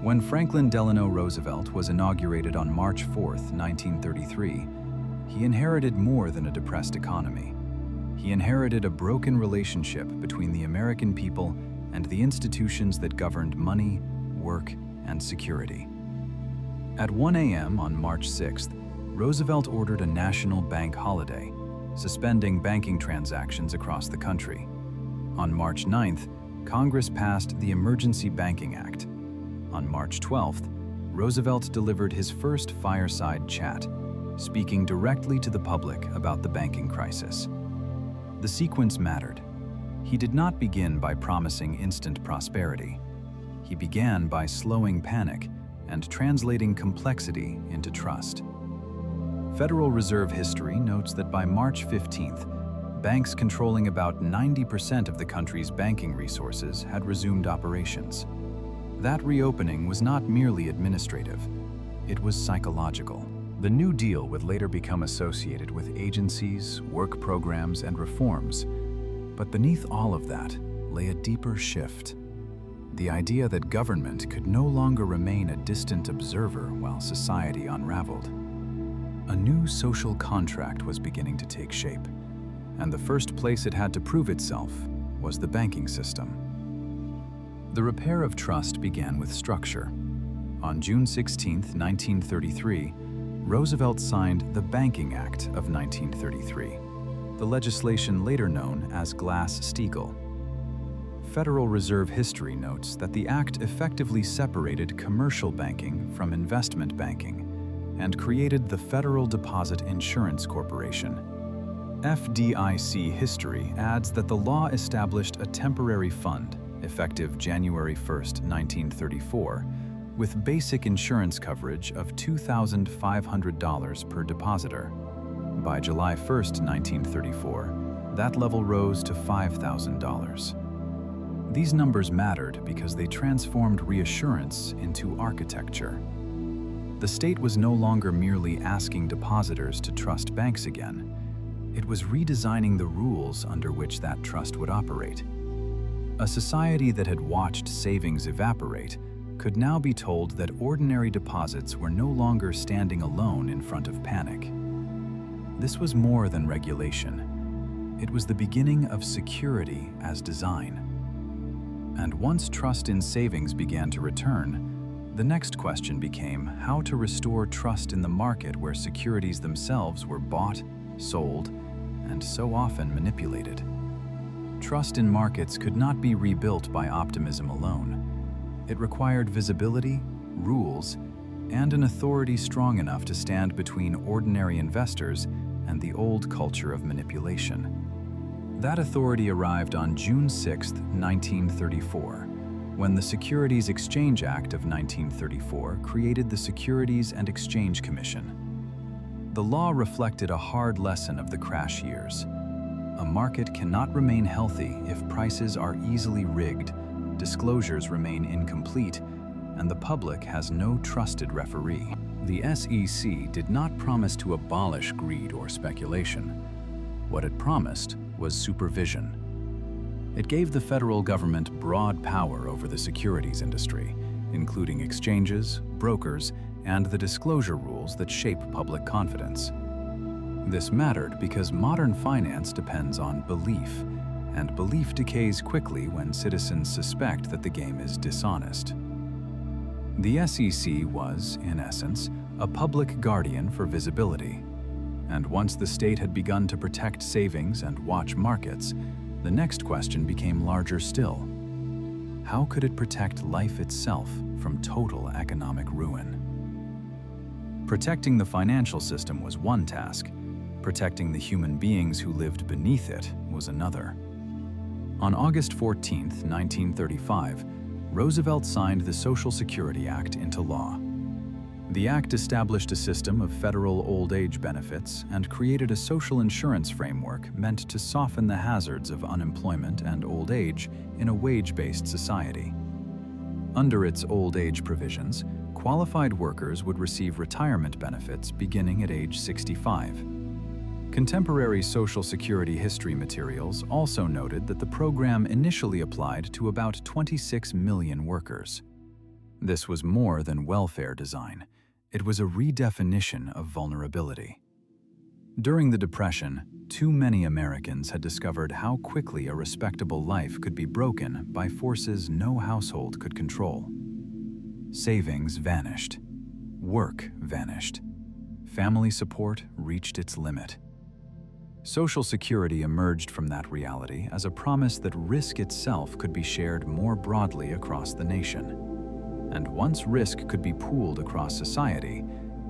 When Franklin Delano Roosevelt was inaugurated on March 4, 1933, he inherited more than a depressed economy. He inherited a broken relationship between the American people and the institutions that governed money, work, and security. At 1 a.m. on March 6th, Roosevelt ordered a national bank holiday, suspending banking transactions across the country. On March 9th, Congress passed the Emergency Banking Act. On March 12th, Roosevelt delivered his first fireside chat, speaking directly to the public about the banking crisis. The sequence mattered. He did not begin by promising instant prosperity. He began by slowing panic and translating complexity into trust. Federal Reserve history notes that by March 15th, banks controlling about 90% of the country's banking resources had resumed operations. That reopening was not merely administrative, it was psychological. The New Deal would later become associated with agencies, work programs, and reforms. But beneath all of that lay a deeper shift. The idea that government could no longer remain a distant observer while society unraveled. A new social contract was beginning to take shape, and the first place it had to prove itself was the banking system. The repair of trust began with structure. On June 16, 1933, Roosevelt signed the Banking Act of 1933, the legislation later known as Glass-Steagall. Federal Reserve history notes that the act effectively separated commercial banking from investment banking and created the Federal Deposit Insurance Corporation. FDIC history adds that the law established a temporary fund, effective January 1, 1934, with basic insurance coverage of $2,500 per depositor. By July 1, 1934, that level rose to $5,000. These numbers mattered because they transformed reassurance into architecture. The state was no longer merely asking depositors to trust banks again. It was redesigning the rules under which that trust would operate. A society that had watched savings evaporate could now be told that ordinary deposits were no longer standing alone in front of panic. This was more than regulation. It was the beginning of security as design. And once trust in savings began to return, the next question became how to restore trust in the market where securities themselves were bought, sold, and so often manipulated. Trust in markets could not be rebuilt by optimism alone. It required visibility, rules, and an authority strong enough to stand between ordinary investors and the old culture of manipulation. That authority arrived on June 6, 1934, when the Securities Exchange Act of 1934 created the Securities and Exchange Commission. The law reflected a hard lesson of the crash years. A market cannot remain healthy if prices are easily rigged, disclosures remain incomplete, and the public has no trusted referee. The SEC did not promise to abolish greed or speculation. What it promised was supervision. It gave the federal government broad power over the securities industry, including exchanges, brokers, and the disclosure rules that shape public confidence. This mattered because modern finance depends on belief, and belief decays quickly when citizens suspect that the game is dishonest. The SEC was, in essence, a public guardian for visibility. And once the state had begun to protect savings and watch markets, the next question became larger still. How could it protect life itself from total economic ruin? Protecting the financial system was one task. Protecting the human beings who lived beneath it was another. On August 14, 1935, Roosevelt signed the Social Security Act into law. The act established a system of federal old age benefits and created a social insurance framework meant to soften the hazards of unemployment and old age in a wage-based society. Under its old age provisions, qualified workers would receive retirement benefits beginning at age 65. Contemporary Social Security history materials also noted that the program initially applied to about 26 million workers. This was more than welfare design. It was a redefinition of vulnerability. During the Depression, too many Americans had discovered how quickly a respectable life could be broken by forces no household could control. Savings vanished. Work vanished. Family support reached its limit. Social Security emerged from that reality as a promise that risk itself could be shared more broadly across the nation. And once risk could be pooled across society,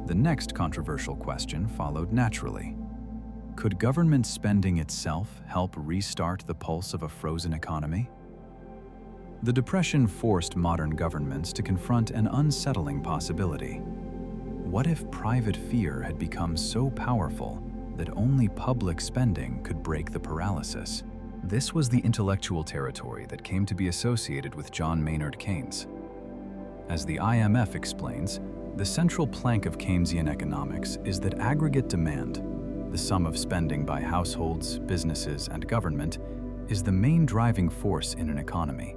the next controversial question followed naturally. Could government spending itself help restart the pulse of a frozen economy? The Depression forced modern governments to confront an unsettling possibility. What if private fear had become so powerful that only public spending could break the paralysis? This was the intellectual territory that came to be associated with John Maynard Keynes. As the IMF explains, the central plank of Keynesian economics is that aggregate demand, the sum of spending by households, businesses, and government, is the main driving force in an economy,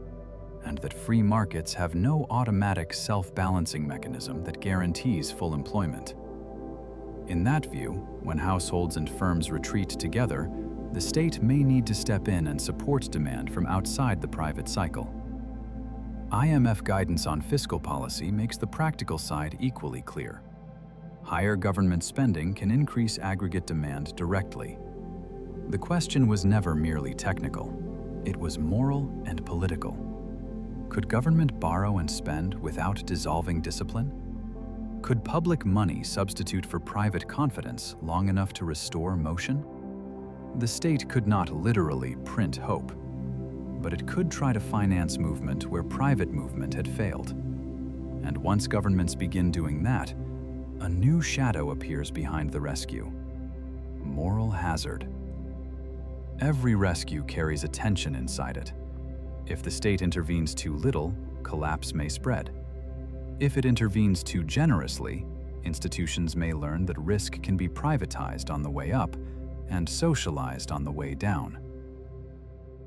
and that free markets have no automatic self-balancing mechanism that guarantees full employment. In that view, when households and firms retreat together, the state may need to step in and support demand from outside the private cycle. IMF guidance on fiscal policy makes the practical side equally clear. Higher government spending can increase aggregate demand directly. The question was never merely technical. It was moral and political. Could government borrow and spend without dissolving discipline? Could public money substitute for private confidence long enough to restore motion? The state could not literally print hope, but it could try to finance movement where private movement had failed. And once governments begin doing that, a new shadow appears behind the rescue: moral hazard. Every rescue carries a tension inside it. If the state intervenes too little, collapse may spread. If it intervenes too generously, institutions may learn that risk can be privatized on the way up and socialized on the way down.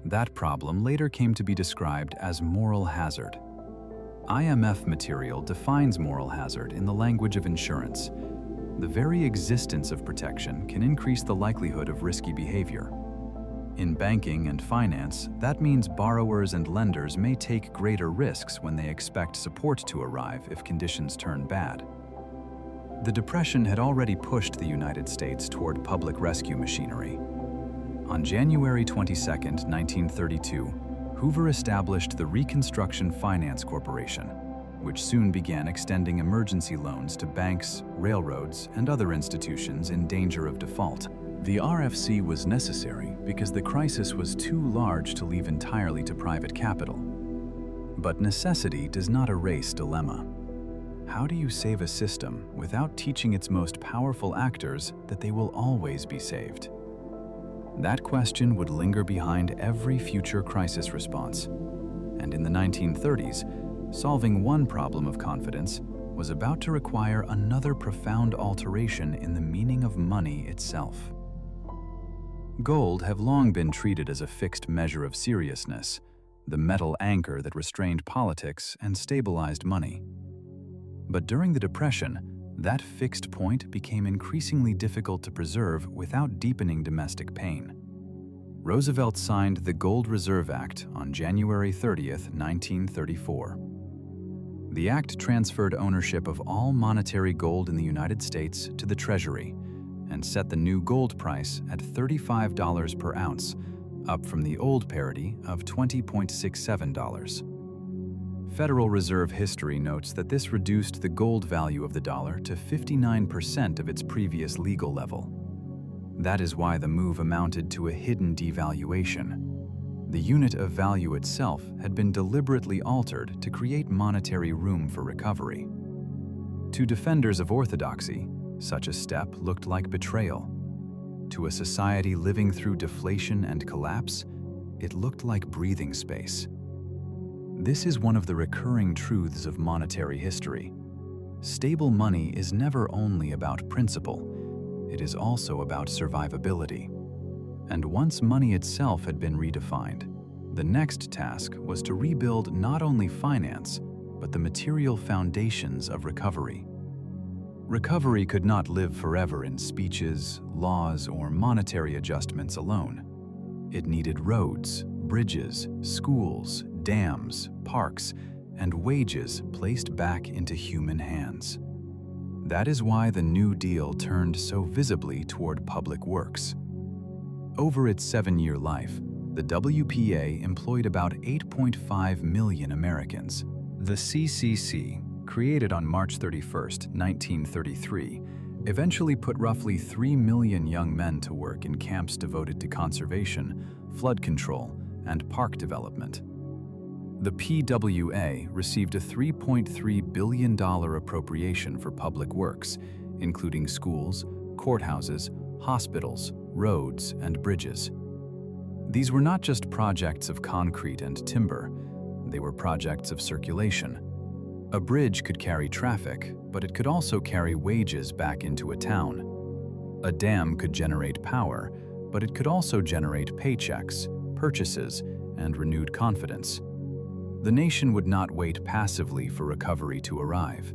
That problem later came to be described as moral hazard. IMF material defines moral hazard in the language of insurance. The very existence of protection can increase the likelihood of risky behavior. In banking and finance, that means borrowers and lenders may take greater risks when they expect support to arrive if conditions turn bad. The Depression had already pushed the United States toward public rescue machinery. On January 22, 1932, Hoover established the Reconstruction Finance Corporation, which soon began extending emergency loans to banks, railroads, and other institutions in danger of default. The RFC was necessary because the crisis was too large to leave entirely to private capital. But necessity does not erase dilemma. How do you save a system without teaching its most powerful actors that they will always be saved? That question would linger behind every future crisis response. And in the 1930s, solving one problem of confidence was about to require another profound alteration in the meaning of money itself. Gold have long been treated as a fixed measure of seriousness, the metal anchor that restrained politics and stabilized money. But during the Depression, that fixed point became increasingly difficult to preserve without deepening domestic pain. Roosevelt signed the Gold Reserve Act on January 30, 1934. The act transferred ownership of all monetary gold in the United States to the Treasury and set the new gold price at $35 per ounce, up from the old parity of $20.67. Federal Reserve history notes that this reduced the gold value of the dollar to 59% of its previous legal level. That is why the move amounted to a hidden devaluation. The unit of value itself had been deliberately altered to create monetary room for recovery. To defenders of orthodoxy, such a step looked like betrayal. To a society living through deflation and collapse, it looked like breathing space. This is one of the recurring truths of monetary history. Stable money is never only about principle, it is also about survivability. And once money itself had been redefined, the next task was to rebuild not only finance, but the material foundations of recovery. Recovery could not live forever in speeches, laws, or monetary adjustments alone. It needed roads, bridges, schools, dams, parks, and wages placed back into human hands. That is why the New Deal turned so visibly toward public works. Over its 7-year life, the WPA employed about 8.5 million Americans. The CCC, created on March 31, 1933, eventually put roughly 3 million young men to work in camps devoted to conservation, flood control, and park development. The PWA received a $3.3 billion appropriation for public works, including schools, courthouses, hospitals, roads, and bridges. These were not just projects of concrete and timber, they were projects of circulation. A bridge could carry traffic, but it could also carry wages back into a town. A dam could generate power, but it could also generate paychecks, purchases, and renewed confidence. The nation would not wait passively for recovery to arrive.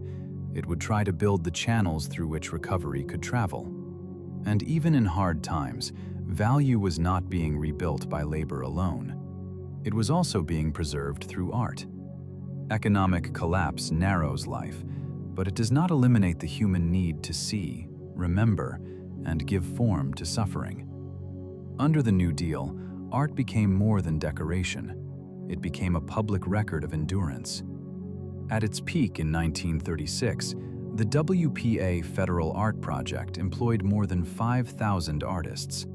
It would try to build the channels through which recovery could travel. And even in hard times, value was not being rebuilt by labor alone. It was also being preserved through art. Economic collapse narrows life, but it does not eliminate the human need to see, remember, and give form to suffering. Under the New Deal, art became more than decoration. It became a public record of endurance. At its peak in 1936, the WPA Federal Art Project employed more than 5,000 artists.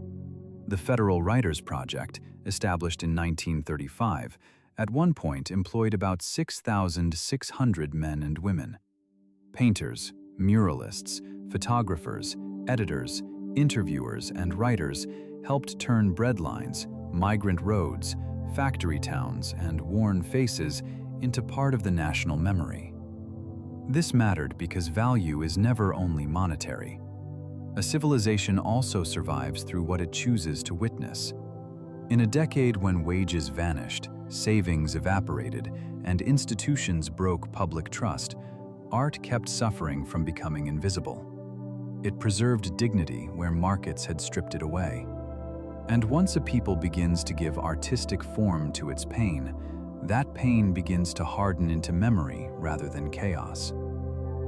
The Federal Writers Project, established in 1935, at one point employed about 6,600 men and women. Painters, muralists, photographers, editors, interviewers, and writers helped turn breadlines, migrant roads, factory towns, and worn faces into part of the national memory. This mattered because value is never only monetary. A civilization also survives through what it chooses to witness. In a decade when wages vanished, savings evaporated, and institutions broke public trust, art kept suffering from becoming invisible. It preserved dignity where markets had stripped it away. And once a people begins to give artistic form to its pain, that pain begins to harden into memory rather than chaos.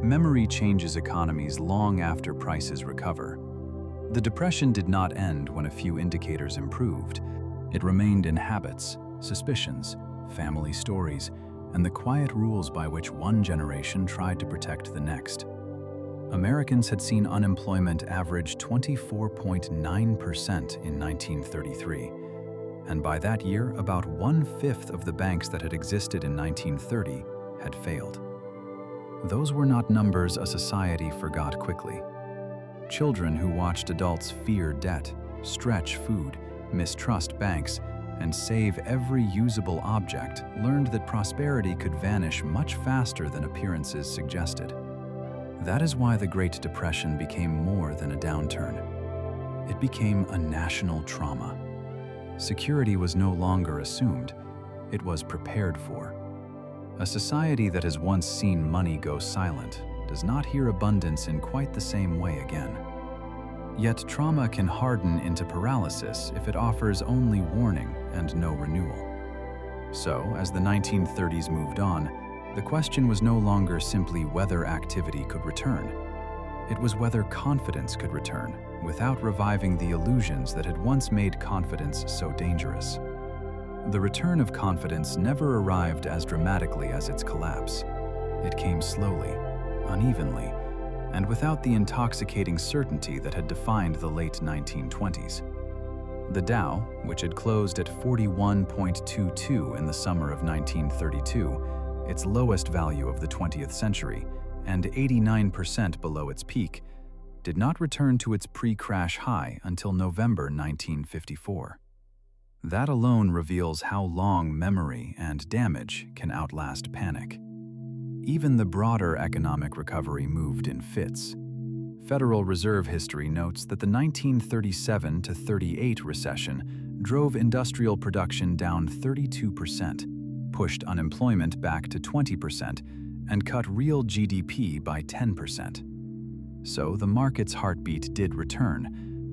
Memory changes economies long after prices recover. The Depression did not end when a few indicators improved. It remained in habits, suspicions, family stories, and the quiet rules by which one generation tried to protect the next. Americans had seen unemployment average 24.9% in 1933, and by that year, about 1/5 of the banks that had existed in 1930 had failed. Those were not numbers a society forgot quickly. Children who watched adults fear debt, stretch food, mistrust banks, and save every usable object learned that prosperity could vanish much faster than appearances suggested. That is why the Great Depression became more than a downturn. It became a national trauma. Security was no longer assumed, it was prepared for. A society that has once seen money go silent does not hear abundance in quite the same way again. Yet trauma can harden into paralysis if it offers only warning and no renewal. So, as the 1930s moved on, the question was no longer simply whether activity could return. It was whether confidence could return without reviving the illusions that had once made confidence so dangerous. The return of confidence never arrived as dramatically as its collapse. It came slowly, unevenly, and without the intoxicating certainty that had defined the late 1920s. The Dow, which had closed at 41.22 in the summer of 1932, its lowest value of the 20th century, and 89% below its peak, did not return to its pre-crash high until November 1954. That alone reveals how long memory and damage can outlast panic. Even the broader economic recovery moved in fits. Federal Reserve history notes that the 1937-38 recession drove industrial production down 32%, pushed unemployment back to 20%, and cut real GDP by 10%. So the market's heartbeat did return,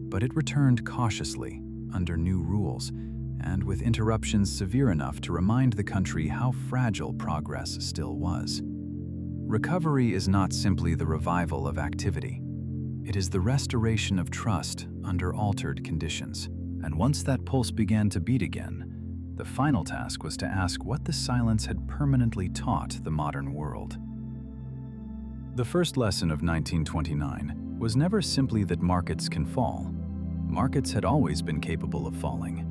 but it returned cautiously, under new rules, and with interruptions severe enough to remind the country how fragile progress still was. Recovery is not simply the revival of activity. It is the restoration of trust under altered conditions. And once that pulse began to beat again, the final task was to ask what the silence had permanently taught the modern world. The first lesson of 1929 was never simply that markets can fall. Markets had always been capable of falling.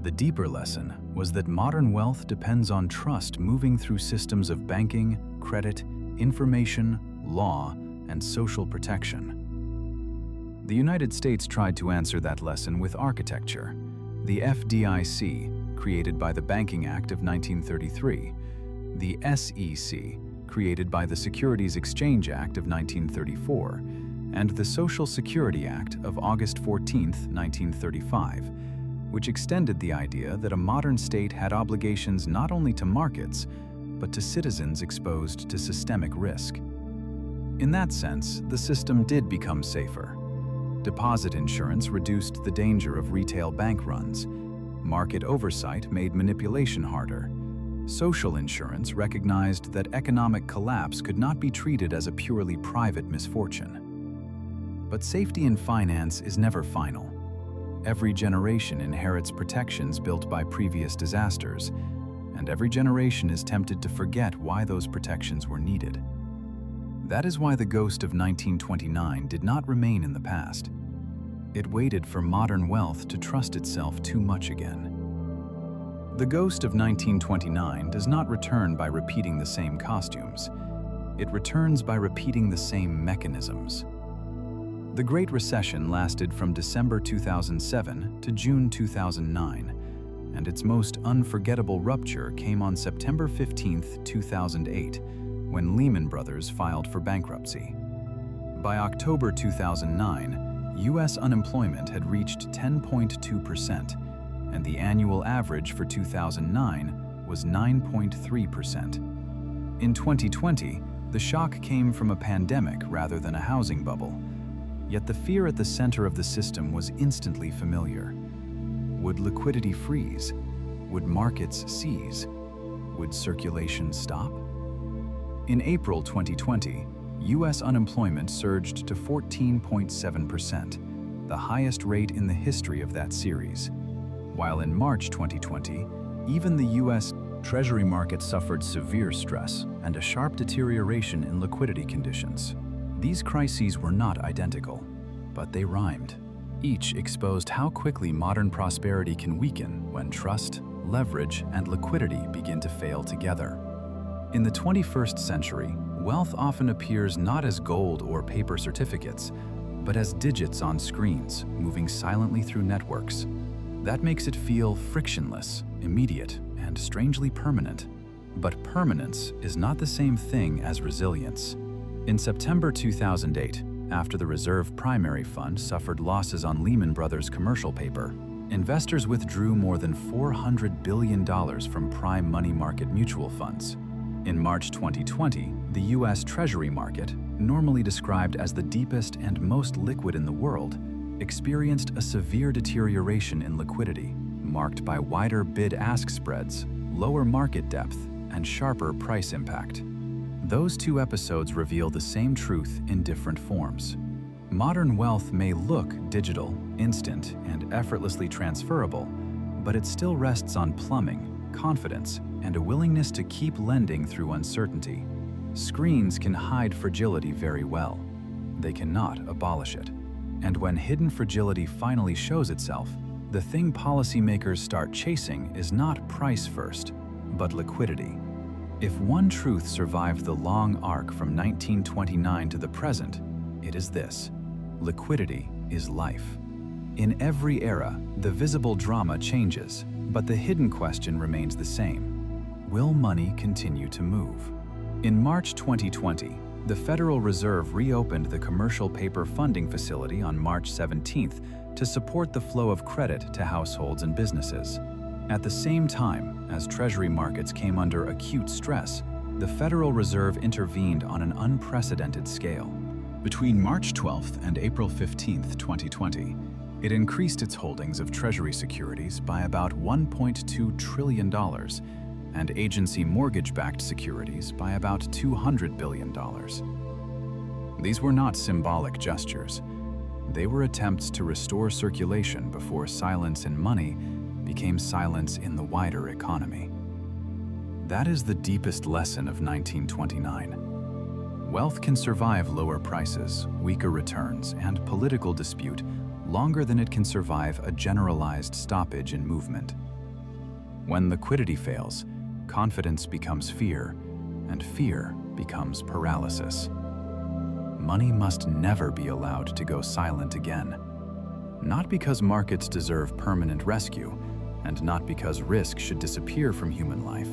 The deeper lesson was that modern wealth depends on trust moving through systems of banking, credit, information, law, and social protection. The United States tried to answer that lesson with architecture. The FDIC, created by the Banking Act of 1933, the SEC, created by the Securities Exchange Act of 1934, and the Social Security Act of August 14, 1935, which extended the idea that a modern state had obligations not only to markets, but to citizens exposed to systemic risk. In that sense, the system did become safer. Deposit insurance reduced the danger of retail bank runs. Market oversight made manipulation harder. Social insurance recognized that economic collapse could not be treated as a purely private misfortune. But safety in finance is never final. Every generation inherits protections built by previous disasters, and every generation is tempted to forget why those protections were needed. That is why the ghost of 1929 did not remain in the past. It waited for modern wealth to trust itself too much again. The ghost of 1929 does not return by repeating the same costumes. It returns by repeating the same mechanisms. The Great Recession lasted from December 2007 to June 2009, and its most unforgettable rupture came on September 15, 2008, when Lehman Brothers filed for bankruptcy. By October 2009, U.S. unemployment had reached 10.2%, and the annual average for 2009 was 9.3%. In 2020, the shock came from a pandemic rather than a housing bubble. Yet the fear at the center of the system was instantly familiar. Would liquidity freeze? Would markets seize? Would circulation stop? In April 2020, U.S. unemployment surged to 14.7%, the highest rate in the history of that series. While in March 2020, even the U.S. Treasury market suffered severe stress and a sharp deterioration in liquidity conditions. These crises were not identical, but they rhymed. Each exposed how quickly modern prosperity can weaken when trust, leverage, and liquidity begin to fail together. In the 21st century, wealth often appears not as gold or paper certificates, but as digits on screens, moving silently through networks. That makes it feel frictionless, immediate, and strangely permanent. But permanence is not the same thing as resilience. In September 2008, after the Reserve Primary Fund suffered losses on Lehman Brothers commercial paper, investors withdrew more than $400 billion from prime money market mutual funds. In March 2020, the U.S. Treasury market, normally described as the deepest and most liquid in the world, experienced a severe deterioration in liquidity, marked by wider bid-ask spreads, lower market depth, and sharper price impact. Those two episodes reveal the same truth in different forms. Modern wealth may look digital, instant, and effortlessly transferable, but it still rests on plumbing, confidence, and a willingness to keep lending through uncertainty. Screens can hide fragility very well. They cannot abolish it. And when hidden fragility finally shows itself, the thing policymakers start chasing is not price first, but liquidity. If one truth survived the long arc from 1929 to the present, it is this: liquidity is life. In every era, the visible drama changes, but the hidden question remains the same. Will money continue to move? In March 2020, the Federal Reserve reopened the commercial paper funding facility on March 17th to support the flow of credit to households and businesses. At the same time, as Treasury markets came under acute stress, the Federal Reserve intervened on an unprecedented scale. Between March 12th and April 15th, 2020, it increased its holdings of Treasury securities by about $1.2 trillion and agency mortgage-backed securities by about $200 billion. These were not symbolic gestures. They were attempts to restore circulation before silence in money became silence in the wider economy. That is the deepest lesson of 1929. Wealth can survive lower prices, weaker returns, and political dispute longer than it can survive a generalized stoppage in movement. When liquidity fails, confidence becomes fear, and fear becomes paralysis. Money must never be allowed to go silent again. Not because markets deserve permanent rescue, and not because risk should disappear from human life,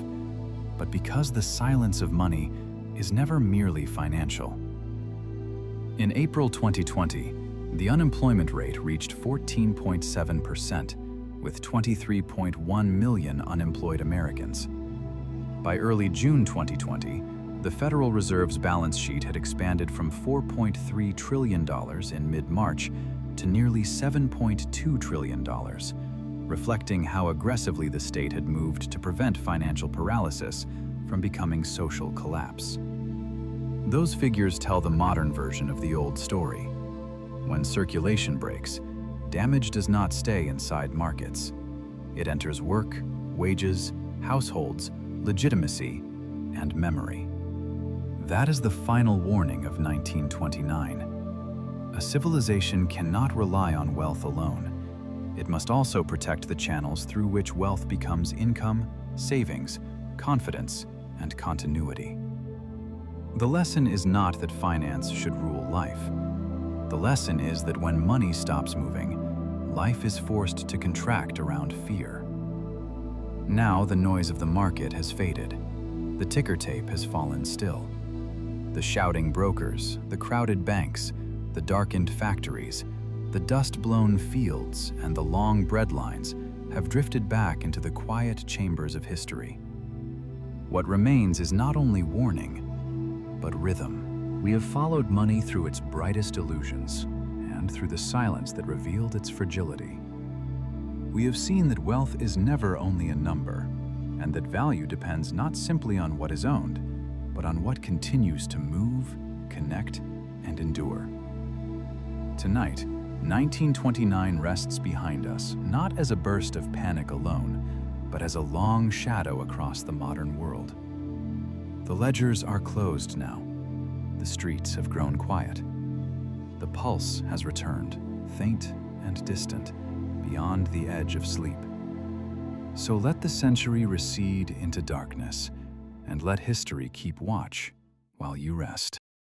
but because the silence of money is never merely financial. In April 2020, the unemployment rate reached 14.7%, with 23.1 million unemployed Americans. By early June 2020, the Federal Reserve's balance sheet had expanded from $4.3 trillion in mid-March to nearly $7.2 trillion, reflecting how aggressively the state had moved to prevent financial paralysis from becoming social collapse. Those figures tell the modern version of the old story. When circulation breaks, damage does not stay inside markets. It enters work, wages, households, legitimacy, and memory. That is the final warning of 1929. A civilization cannot rely on wealth alone. It must also protect the channels through which wealth becomes income, savings, confidence, and continuity. The lesson is not that finance should rule life. The lesson is that when money stops moving, life is forced to contract around fear. Now the noise of the market has faded. The ticker tape has fallen still. The shouting brokers, the crowded banks, the darkened factories, the dust-blown fields, and the long bread lines have drifted back into the quiet chambers of history. What remains is not only warning, but rhythm. We have followed money through its brightest illusions and through the silence that revealed its fragility. We have seen that wealth is never only a number, and that value depends not simply on what is owned, but on what continues to move, connect, and endure. Tonight, 1929 rests behind us, not as a burst of panic alone, but as a long shadow across the modern world. The ledgers are closed now. The streets have grown quiet. The pulse has returned, faint and distant, beyond the edge of sleep. So let the century recede into darkness, and let history keep watch while you rest.